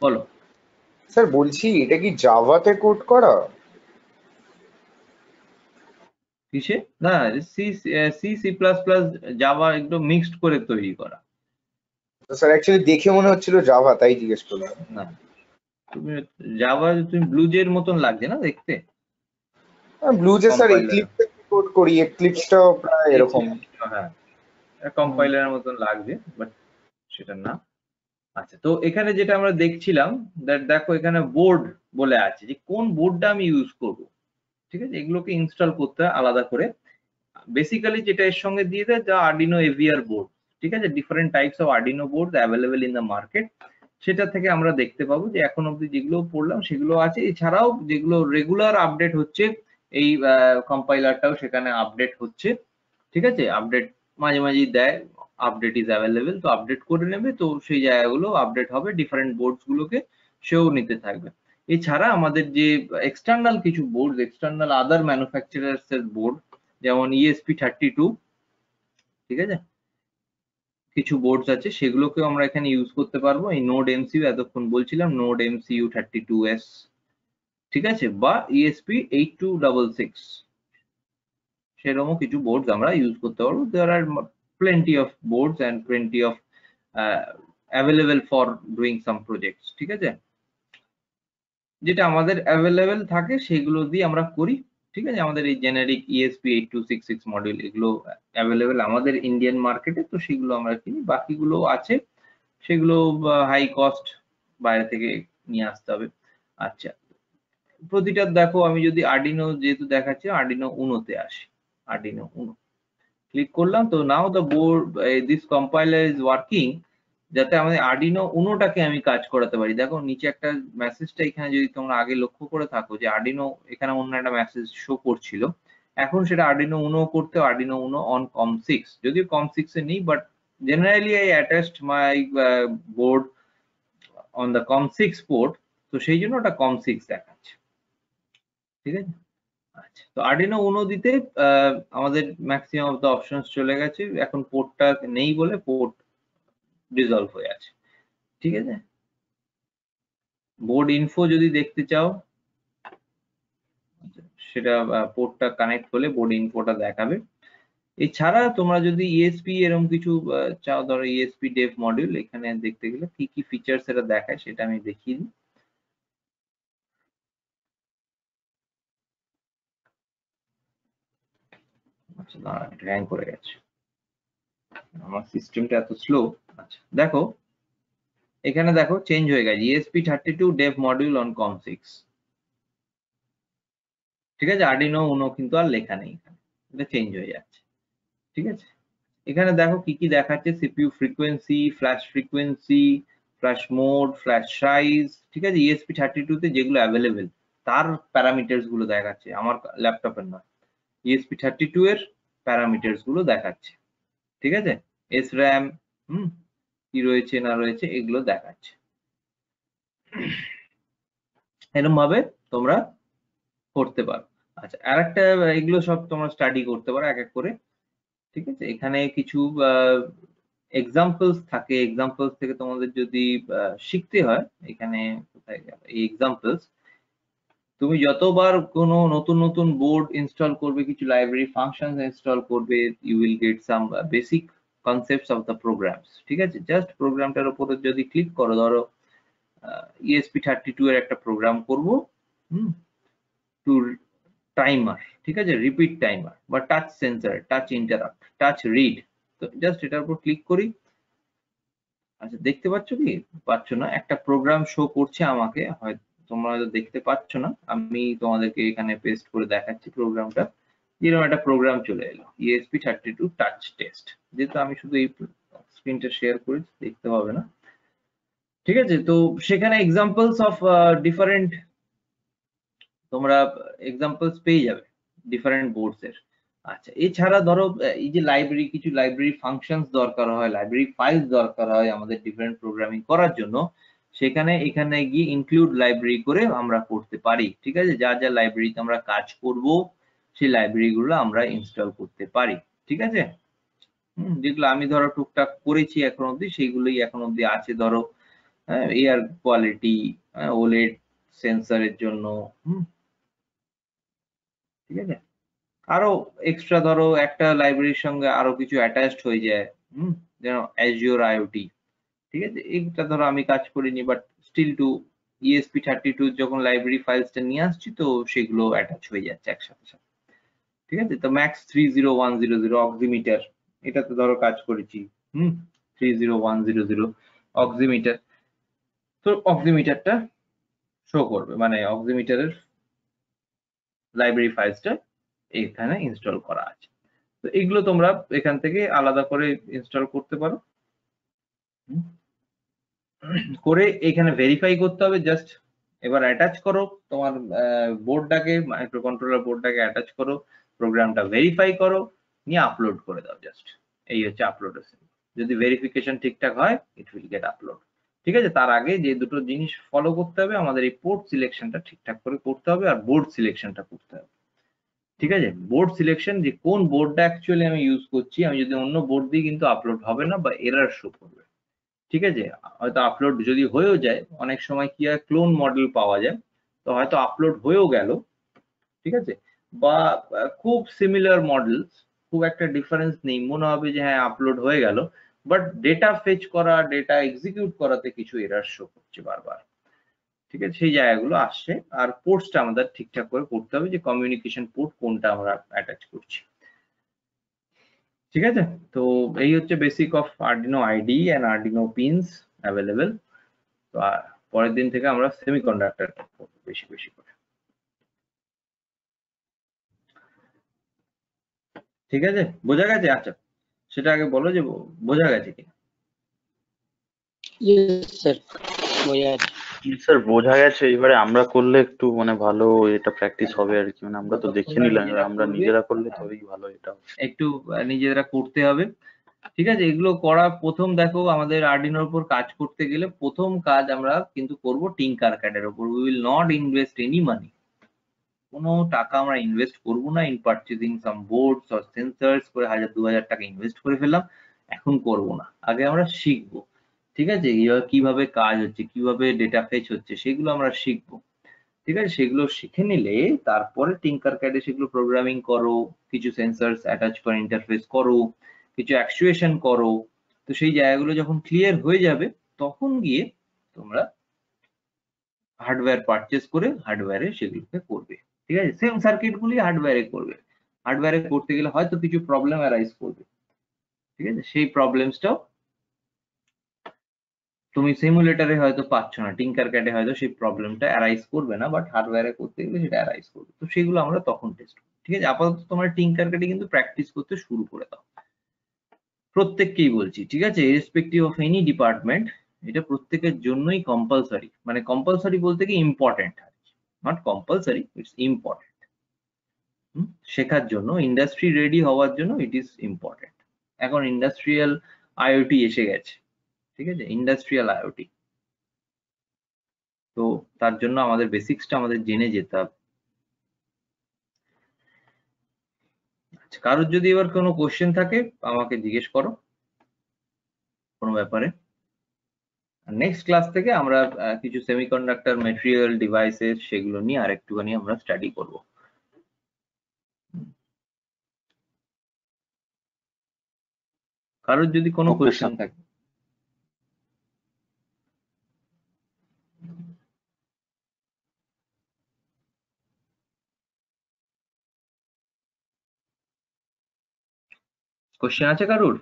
বলো। স্যার বলছি এটা কি জাভাতে কোড করা? কিসে? না, C C C plus plus Java একদম মিক্সড করে তৈরি করা। স্যার অ্যাকচুয়ালি দেখে মনে হচ্ছিল জাভা, তাই জিজ্ঞেস করলাম। না, তুমি জাভা, তুমি ব্লুজের মতন লাগছে না দেখতে। ব্লুজে স্যার Compiler। এক্লিপসে কোড করি, এক্লিপসটাও প্রায় এরকম। হ্যাঁ, কম্পাইলারের মতন লাগবে, বাট সেটা না। আচ্ছা, তো এখানে যেটা আমরা দেখছিলাম, দেখো এখানে বোর্ড বলে আছে, যে কোন বোর্ডটা আমি ইউজ করব, ঠিক আছে। এগুলোকে ইনস্টল করতে হয় আলাদা করে। বেসিক্যালি যেটা এর সঙ্গে দিয়ে দেয়, যা আরডিনো এভিআর বোর্ড, ঠিক আছে, different types of Arduino board available in the market. সেটা থেকে আমরা দেখতে পাবো যে এখন অব্দি যেগুলো পড়লাম সেগুলো আছে। এছাড়াও যেগুলো রেগুলার আপডেট হচ্ছে, এই কম্পাইলারটাও সেখানে আপডেট হচ্ছে, ঠিক আছে। আপডেট মাঝে মাঝেই দেয়, আপডেট ইজ অ্যাভেলেবেল, তো আপডেট করে নেবে, তো সেই জায়গাগুলো আপডেট হবে, ডিফারেন্ট বোর্ডস গুলোকে সেও নিতে থাকবে। এছাড়া আমাদের যে এক্সটার্নাল কিছু বোর্ড, এক্সটার্নাল আদার ম্যানুফ্যাকচারার্স এর বোর্ড, যেমন ESP32, ঠিক আছে, কিছু বোর্ডস আছে, সেগুলোকেও আমরা এখানে ইউজ করতে পারবো। এই নোড এমসিইউ এতক্ষণ বলছিলাম, নোড এমসিইউ 32S, ঠিক আছে, বা ESP8266, সেরকমও কিছু বোর্ডস আমরা ইউজ করতে পারবো। দেয়ার আর plenty of boards and plenty of available for doing some projects, ঠিক আছে। যেটা আমাদের অ্যাভেলেবেল থাকে সেগুলো দিয়ে আমরা করি, ঠিক আছে। আমাদের এই জেনারিক ESP8266 মডেল, এগুলো অ্যাভেলেবেল আমাদের ইন্ডিয়ান মার্কেটে, তো সেগুলো আমরা কিনি। বাকিগুলো আছে, সেগুলো হাই কস্ট, বাইরে থেকে নিয়ে আসতে হবে। আচ্ছা, প্রতিটা দেখো, আমি যদি আরডিনো যেহেতু দেখাচ্ছি, আরডিনো উনোতে আসি, আরডিনো উনো ক্লিক করলাম, তো now the board this compiler is working, যাতে আমাদের আরডিনো উনোটাকে আমি কাজ করাতে পারি। দেখো নিচে একটা মেসেজটা এখানে যদি তোমরা আগে লক্ষ্য করে থাকো, যে আরডিনো এখানে অন্য একটা মেসেজ শো করছিল, এখন সেটা আরডিনো উনো করতে, আরডিনো উনো অন COM6, যদিও COM6 এ নেই, but generally I attached my board on the COM6 port, তো সেই জন্য ওটা COM6 দেখাচ্ছে, ঠিক আছে। আচ্ছা, তো আরডিনো উনো দিতে আমাদের ম্যাক্সিমাম অফ দ্য অপশনস চলে গেছে, এখন পোর্টটা নেই বলে পোর্ট রিজলভ হয়ে আছে, ঠিক আছে। বোর্ড ইনফো যদি দেখতে চাও, সেটা পোর্টটা কানেক্ট হলে বোর্ড ইনফোটা দেখাবে। এছাড়া তোমরা যদি ইএসপি এরকম কিছু চাও, ধরো ইএসপি ডেভ মডিউল, এখানে দেখতে গেলে কি কি ফিচার্স এটা দেখায় সেটা আমি দেখিয়ে দিই। আচ্ছা, দাঁড়া, এটা হ্যাং করে গেছে, আমার সিস্টেমটা এত স্লো। আচ্ছা দেখো, এখানে দেখো চেঞ্জ হয়ে গেছে, ESP32 dev module on COM6, ঠিক আছে। আরডিনো উনো কিন্তু আর লেখা নেই এখানে, এটা চেঞ্জ হয়ে যাচ্ছে, ঠিক আছে। এখানে দেখো কি কি দেখাচ্ছে, CPU frequency, flash frequency, flash mode, flash size, ঠিক আছে। ESP32 তে যেগুলো অ্যাভেলেবেল তার প্যারামিটারস গুলো দেখাচ্ছে, আমার ল্যাপটপের নয়, ESP32 এর প্যারামিটারস গুলো দেখাচ্ছে, ঠিক আছে। SRAM কি রয়েছে না রয়েছে এগুলো দেখাচ্ছে। এরকম ভাবে তোমরা করতে পারো। আচ্ছা, আরেকটা, এগুলো সব তোমরা স্টাডি করতে পারো এক এক করে, ঠিক আছে। এখানে কিছু এক্সাম্পলস থাকে, এক্সাম্পলস থেকে তোমাদের যদি শিখতে হয়, এখানে কোথায় গেল এই এক্সাম্পলস, তুমি যতবার কোনো নতুন নতুন বোর্ড ইনস্টল করবে, কিছু লাইব্রেরি ফাংশনস ইনস্টল করবে, you will get some basic concepts of the programs, ঠিক আছে। জাস্ট প্রোগ্রামটার উপরে যদি ক্লিক করো, ধরো ESP32 এর একটা প্রোগ্রাম করব টু টাইমার, ঠিক আছে, রিপিট টাইমার বা touch sensor, touch interrupt, touch read. তো জাস্ট এটার উপর ক্লিক করি। আচ্ছা, দেখতে পাচ্ছ কি? পাচ্ছ না? একটা প্রোগ্রাম শো করছে আমাকে, হয়তো তোমরা হয়তো দেখতে পাচ্ছ না, আমি তোমাদেরকে এখানে পেস্ট করে দেখাচ্ছি প্রোগ্রামটা। এরকম একটা প্রোগ্রাম চলে এলো, ESP32 টাচ টেস্ট। যেহেতু আমি শুধু এই স্ক্রিনটা শেয়ার করেছি, দেখতে হবে না, ঠিক আছে। তো সেখানে এক্সাম্পলস অফ ডিফারেন্ট, তোমরা এক্সাম্পলস পেয়ে যাবে ডিফারেন্ট বোর্ডস এর। আচ্ছা, এছাড়া ধরো এই যে লাইব্রেরি, কিছু লাইব্রেরি ফাংশনস দরকার হয়, লাইব্রেরি ফাইলস দরকার হয় আমাদের ডিফারেন্ট প্রোগ্রামিং করার জন্য, সেখানে এখানে গিয়ে ইনক্লুড লাইব্রেরি করে আমরা করতে পারি, ঠিক আছে। যা যা লাইব্রেরিতে আমরা কাজ করব সেই লাইব্রেরি গুলো আমরা ইনস্টল করতে পারি, ঠিক আছে। যেগুলো আমি ধরো টুকটাক করেছি এখন অব্দি, সেইগুলোই এখন অব্দি আছে। ধরো এয়ার কোয়ালিটি, ওলেড সেন্সরের জন্য, ঠিক আছে। আরো এক্সট্রা ধরো একটা লাইব্রেরির সঙ্গে আরো কিছু অ্যাটাচড হয়ে যায়, যেন অ্যাজিওর আইওটি, ঠিক আছে। এইটা ধরো আমি কাজ করিনি, বাট স্টিল টু ESP32 যখন লাইব্রেরি ফাইলসটা নিয়ে আসছি, তো সেগুলো অ্যাটাচ হয়ে যাচ্ছে একসাথে সাথে, ঠিক আছে। তো ম্যাক্স 30100 অক্সিমিটার, এটাতে ধরো কাজ করেছি, 30100 অক্সিমিটার। তো অক্সিমিটারটা শো করবে, মানে অক্সিমিটারের লাইব্রেরি ফাইলসটা এখানে ইনস্টল করা আছে। তো এগুলো তোমরা এখান থেকে আলাদা করে ইনস্টল করতে পারো, করে এখানে ভেরিফাই করতে হবে। জাস্ট এবার অ্যাটাচ করো তোমার বোর্ডটাকে, মাইক্রোকন্ট্রোলার বোর্ডটাকে অ্যাটাচ করো, প্রোগ্রামটা ভেরিফাই করো, নিয়ে আপলোড করে দাও। জাস্ট এই হচ্ছে আপলোডের। যদি ভেরিফিকেশন ঠিকঠাক হয়, ইট উইল গেট আপলোড, ঠিক আছে। তার আগে যে দুটো জিনিস ফলো করতে হবে, আমাদের এই পোর্ট সিলেকশনটা ঠিকঠাক করে করতে হবে, আর বোর্ড সিলেকশনটা করতে হবে, ঠিক আছে। বোর্ড সিলেকশন, যে কোন বোর্ডটা অ্যাকচুয়ালি আমি ইউজ করছি, আমি যদি অন্য বোর্ড দিই কিন্তু আপলোড হবে না বা এরর শো করবে, ঠিক আছে। হয়তো আপলোড যদি হয়েও যায়, অনেক সময় কি হয়, ক্লোন মডেল পাওয়া যায়, তো হয়তো আপলোড হয়েও গেল, ঠিক আছে, বা খুব সিমিলার মডেলস, খুব একটা ডিফারেন্স নেই, মনে হবে যে হ্যাঁ আপলোড হয়ে গেল, বাট ডেটা ফেচ করা, ডেটা এক্সিকিউট করাতে কিছু এরর শো করছে বারবার, ঠিক আছে। সেই জায়গাগুলো আসছে। আর পোর্টসটা আমাদের ঠিকঠাক করে করতে হবে, যে কমিউনিকেশন পোর্ট কোনটা আমরা অ্যাটাচ করছি, ঠিক আছে। তো এই হচ্ছে basic of Arduino IDE and Arduino pins available. তো পরের দিন থেকে আমরা সেমিকন্ডাক্টর করব বেশি বেশি করে, ঠিক আছে। বোঝা গেছে? আচ্ছা, সেটা আগে বলো যে বোঝা গেছে কিনা। ইয়েস স্যার, বোঝা যাচ্ছে। স্যার বোঝা গেছে। এবারে আমরা করলে একটু মানে ভালো এটা প্র্যাকটিস হবে আর কি, মানে আমরা তো দেখে নিলাম, এবার আমরা নিজেরা করলে তবেই ভালো এটা। একটু নিজেরা করতে হবে, ঠিক আছে। এগুলো করা প্রথম, দেখো আমাদের আরডিনোর উপর কাজ করতে গেলে প্রথম কাজ আমরা কিন্তু করব টিঙ্কারক্যাড এর উপর। We will not invest any money, কোনো টাকা আমরা ইনভেস্ট করব না in purchasing some boards or sensors, করে 1000-2000 টাকা ইনভেস্ট করে ফেললাম, এখন করব না। আগে আমরা শিখবো, ঠিক আছে, কিভাবে কাজ হচ্ছে, কিভাবে ডেটা ফেচ হচ্ছে, সেগুলো আমরা শিখবো, ঠিক আছে। সেগুলো শিখে নিলে তারপরে টিঙ্কারক্যাডে সেগুলো প্রোগ্রামিং করো, কিছু সেন্সরস অ্যাটাচ করে ইন্টারফেস করো, কিছু অ্যাকচুয়েশন করো। তো সেই জায়গাগুলো যখন ক্লিয়ার হয়ে যাবে, তখন গিয়ে তোমরা হার্ডওয়্যার পারচেজ করে হার্ডওয়্যারে সেগুলোকে করবে, ঠিক আছে। সেম সার্কিট গুলি হার্ডওয়্যারে করবে। হার্ডওয়্যারে করতে গেলে হয়তো কিছু প্রবলেম অ্যারাইজ করবে, ঠিক আছে। সেই প্রবলেমসটাও তুমি সিমুলেটরে হয়তো পাচ্ছ না, টিঙ্কারক্যাডে হয়তো সেই প্রবলেমটা অ্যারাইজ করবে না, বাট হার্ডওয়্যারে করতে গেলে সেটা অ্যারাইজ করবে। তো সেগুলো আমরা তখন টেস্ট করব, ঠিক আছে। আপাতত তোমরা টিঙ্কারক্যাডে কিন্তু প্র্যাকটিস করতে শুরু করে দাও, প্রত্যেককেই বলছি, ঠিক আছে, ইরেসপেক্টিভ অফ এনি ডিপার্টমেন্ট। এটা প্রত্যেকের জন্যই কম্পালসারি, মানে কম্পালসারি বলতে কি important, not compulsory, it's important. শেখার জন্য, ইন্ডাস্ট্রি রেডি হওয়ার জন্য ইট ইজ ইম্পর্টেন্ট। এখন ইন্ডাস্ট্রিয়াল আইওটি এসে গেছে, ঠিক আছে, ইন্ডাস্ট্রিয়াল আইওটি। তো তার জন্য আমাদের বেসিক্সটা আমাদের জেনে যেতে হবে। আচ্ছা, কারোর যদি এবার কোনো কোশ্চেন থাকে আমাকে জিজ্ঞেস করো কোনো ব্যাপারে। নেক্সট ক্লাস থেকে আমরা কিছু সেমিকন্ডাক্টর ম্যাটেরিয়াল ডিভাইসেস সেগুলো নিয়ে আরেকটুখানি আমরা স্টাডি করব। কারোর যদি কোনো Okay, কোশ্চেন sir. থাকে। কোশ্চেন আছে কারুর?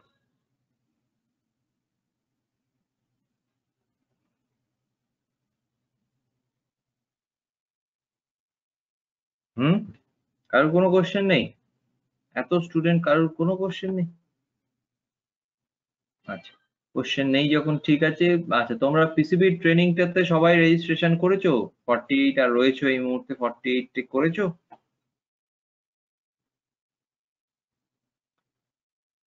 কারোর কোনো কোশ্চেন নেই? এত স্টুডেন্ট, কারোর কোনো কোশ্চেন নেই? আচ্ছা, কোশ্চেন নেই যখন ঠিক আছে। আচ্ছা, তোমরা পিসিবি ট্রেনিংটাতে সবাই রেজিস্ট্রেশন করেছো? 48 আর রয়েছো এই মুহূর্তে 48 করেছো?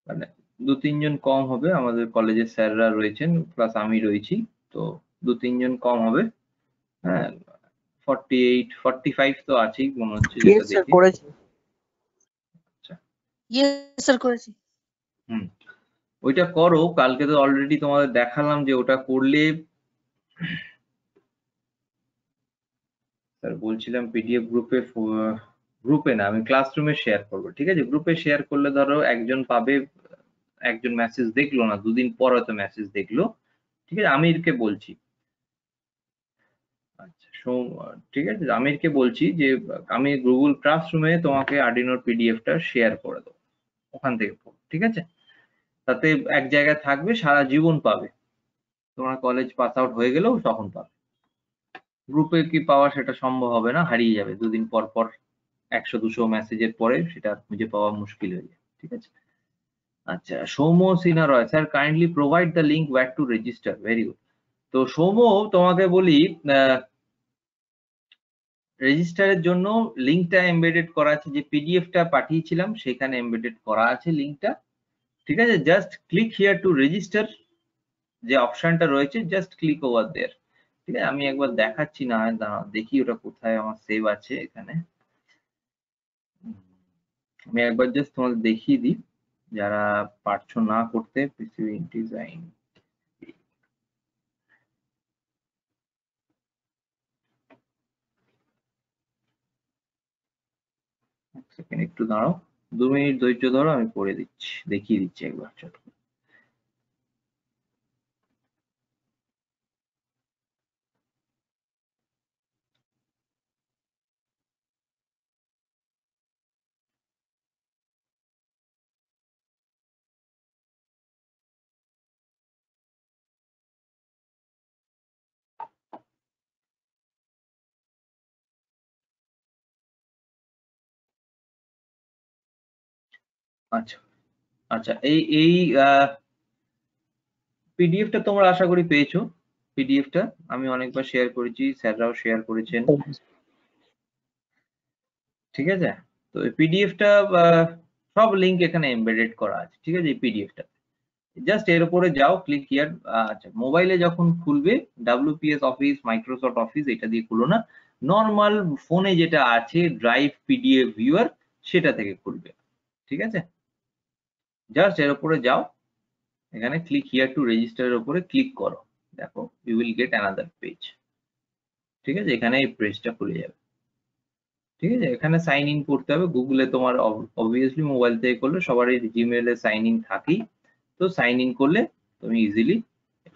মানে 2-3 জন কম হবে, আমাদের কলেজের স্যাররা রয়েছেন প্লাস আমি রয়েছি, তো 2-3 জন কম হবে। হ্যাঁ, 48 45 তো আছেই মনে হচ্ছে যেটা দেখি। করেছি। আচ্ছা, স্যার করেছি। ওইটা করো। কালকে তো অলরেডি তোমাদের দেখালাম যে ওটা করলে, স্যার বলছিলাম পিডিএফ গ্রুপে না, আমি ক্লাসরুমে শেয়ার করবো, ঠিক আছে? গ্রুপে শেয়ার করলে ধরো একজন পাবে, একজন মেসেজ দেখলো না, 2 দিন পর হয়তো মেসেজ দেখলো, ঠিক আছে? আমিরকে বলছি, আচ্ছা ঠিক আছে, আমিরকে বলছি যে আমি গুগল ক্লাসরুমে তোমাকে আর্ডিনোর পিডিএফটা শেয়ার করে দেবো, ওখান থেকে পড়ো, ঠিক আছে? তাতে এক জায়গায় থাকবে, সারা জীবন পাবে, তোমার কলেজ পাস আউট হয়ে গেলেও তখন পাবে। গ্রুপে কি পাওয়া সেটা সম্ভব হবে না, হারিয়ে যাবে 2 দিন পর পর, 100-200 মেসেজের পরে সেটা খুঁজে পাওয়া মুশকিল হয়ে যায়, ঠিক আছে? আচ্ছা, Soumya Sinha Roy, sir kindly provide the link where to register. Very good. তো সৌম্য, তোমাকে বলি, রেজিস্টারের জন্য লিঙ্কটা এমবেডেড করা আছে, যে পিডিএফটা পাঠিয়েছিলাম সেখানে এমবেডেড করা আছে লিঙ্কটা, ঠিক আছে? Just click here to register, যে অপশনটা রয়েছে, জাস্ট ক্লিক ওভার দেয়ার, ঠিক আছে? আমি একবার দেখাচ্ছি, না দেখি ওটা কোথায় আমার সেভ আছে। এখানে আমি একবার জাস্ট তোমাদের দেখিয়ে দিই, যারা পারছো না করতে। পিসিবি ডিজাইন, সেকেন্ড একটু দাঁড়াও, 2 মিনিট ধৈর্য ধরো, আমি করে দিচ্ছি, দেখিয়ে দিচ্ছি একবার। চলো, আচ্ছা আচ্ছা, এই পিডিএফটা তোমরা আশা করি পেয়েছো। পিডিএফটা আমি অনেকবার শেয়ার করেছি, স্যাররাও শেয়ার করেছেন, ঠিক আছে? তো এই পিডিএফটা সব লিঙ্ক এখানে এমবেডেড করা আছে, ঠিক আছে? এই পিডিএফটা জাস্ট এর উপরে যাও, ক্লিক হিয়ার। আচ্ছা, মোবাইলে যখন খুলবে WPS অফিস, মাইক্রোসফট অফিস, এটা দিয়ে খুলো না, নর্মাল ফোনে যেটা আছে ড্রাইভ পিডিএফ ভিউয়ার, সেটা থেকে খুলবে, ঠিক আছে? জাস্ট এর উপরে যাও, এখানে ক্লিক হিয়ার টু রেজিস্টারের উপরে ক্লিক করো, দেখো you will get another page, ঠিক আছে? এখানে এই পেজটা খুলে যাবে, ঠিক আছে? এখানে সাইন ইন করতে হবে গুগলে, তোমার অবভিয়াসলি মোবাইল থেকে করলে সবারই জিমেইলে সাইন ইন থাকেই, তো সাইন ইন করলে তুমি ইজিলি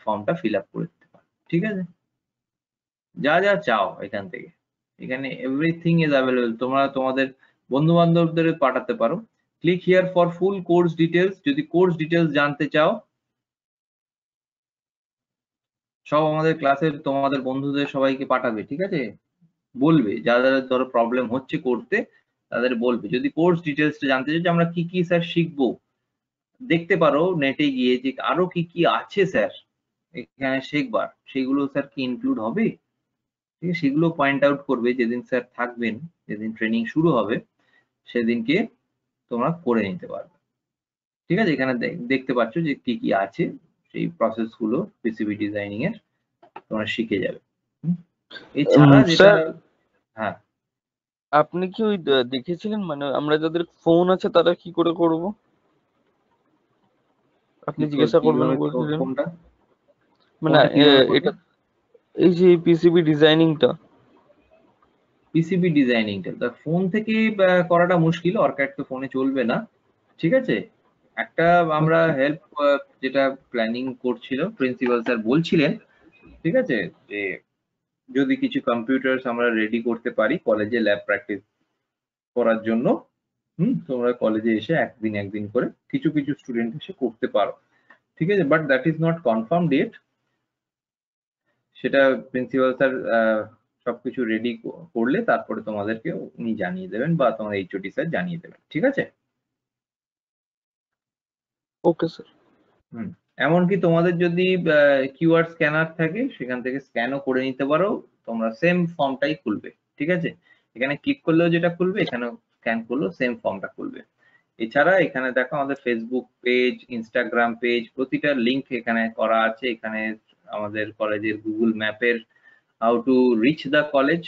ফর্মটা ফিল আপ করে দিতে পারো, ঠিক আছে? যা যা চাও এখান থেকে, এখানে এভরিথিং ইজ অ্যাভেলেবল, তোমরা তোমাদের বন্ধু বান্ধবদের পাঠাতে পারো। Click here for full course details, যদি কোর্স ডিটেলস জানতে চাও, সব আমাদের ক্লাসের তোমাদের বন্ধুদের সবাইকে পাঠাবে, ঠিক আছে? বলবে যাদের ধরো প্রবলেম হচ্ছে করতে, তাদের বলবে। যদি কোর্স ডিটেলসটা জানতে চাও যে আমরা কি কি স্যার শিখবো, দেখতে পারো নেটে গিয়ে যে আরো কি কি আছে স্যার এখানে শেখবার, সেগুলো স্যার কি ইনক্লুড হবে, ঠিক আছে? সেগুলো পয়েন্ট আউট করবে যেদিন স্যার থাকবেন, যেদিন ট্রেনিং শুরু হবে সেদিনকে তোমরা করে নিতে পারবে, ঠিক আছে? এখানে দেখতে পাচ্ছ যে কি কি আছে, সেই প্রসেস গুলো পিসিবি ডিজাইনিং এর তোমরা শিখে যাবে। এছাড়া যেটা, হ্যাঁ, আপনি কি ওই দেখেছিলেন মানে আমরা যাদের ফোন আছে তারা কি করে করব? আপনি জিজ্ঞাসা করবেন বলছিলেন, কোনটা মানে এটা এই যে পিসিবি ডিজাইনিংটা। পিসিবি ডিজাইনিংটা তার ফোন থেকে করাটা মুশকিল, অর্কাড তো ফোনে চলবে না, ঠিক আছে? একটা আমরা হেল্প যেটা প্ল্যানিং করছিল, প্রিন্সিপাল স্যার বলছিলেন, ঠিক আছে, যে যদি কিছু কম্পিউটার আমরা রেডি করতে পারি কলেজে ল্যাব প্র্যাকটিস করার জন্য, তোমরা কলেজে এসে একদিন করে কিছু কিছু স্টুডেন্ট এসে করতে পারো, ঠিক আছে, but that is not confirm date. সেটা প্রিন্সিপাল স্যার সবকিছু রেডি করলে তারপরে তোমাদেরকে উনি জানিয়ে দেবেন বা তোমার এইচওডি স্যার জানিয়ে দেবেন, ঠিক আছে। Okay sir. এমনকি তোমাদের যদি কিউআর স্ক্যানার থাকে সেখান থেকে স্ক্যানও করে নিতে পারো, তোমরা সেম ফর্মটাই খুলবে, ঠিক আছে। এখানে ক্লিক করলেও যেটা খুলবে, এখানেও স্ক্যান করলেও সেম ফর্মটা খুলবে। এছাড়া এখানে দেখো আমাদের ফেসবুক পেজ, ইনস্টাগ্রাম পেজ, প্রতিটা লিংক এখানে করা আছে। এখানে আমাদের কলেজের গুগল ম্যাপের how to reach the college,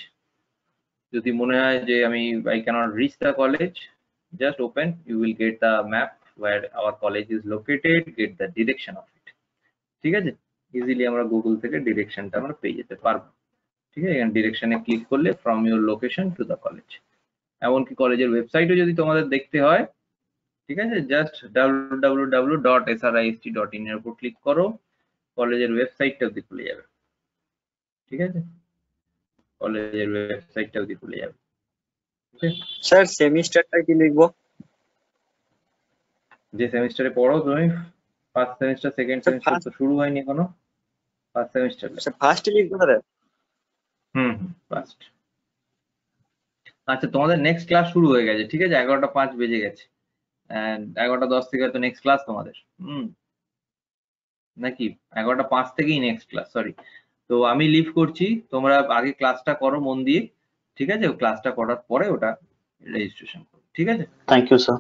যদি মনে হয় যে আমি I can't reach the college, just open, you will get the map where our college is located, get the direction of it, ঠিক আছে। ইজিলি আমরা গুগল থেকে ডিরেকশনটা আমরা পেয়ে যেতে পারবো, ঠিক আছে। এখানে ডিরেকশনে ক্লিক করলে from your location to the college. এমনকি কলেজের ওয়েবসাইটও যদি তোমাদের দেখতে হয়, ঠিক আছে, জাস্ট www.srist.in এর উপর ক্লিক করো, কলেজের ওয়েবসাইটটা অবধি খুলে যাবে, ঠিক আছে, কলেজের ওয়েবসাইটটা অবধি খুলে যাবে। স্যার সেমিস্টারটা কি লিখবো? যে সেমিস্টারে পড়ো তুমি, ফার্স্ট সেমিস্টার, সেকেন্ড সেমিস্টার তো শুরু হয়নি এখনো, ফার্স্ট সেমিস্টার। স্যার ফার্স্টে লিখবো স্যার? ফার্স্ট। আচ্ছা, তোমাদের নেক্সট ক্লাস শুরু হয়ে গেছে, ঠিক আছে, 11:05 বেজে গেছে, 11:10 থেকে তো নেক্সট ক্লাস তোমাদের, নাকি 11:05 থেকেই নেক্সট ক্লাস, সরি। তো আমি লিভ করছি, তোমরা আগে ক্লাসটা করো মন দিয়ে, ঠিক আছে, ক্লাসটা করার পরে ওটা রেজিস্ট্রেশন করো, ঠিক আছে। Thank you sir.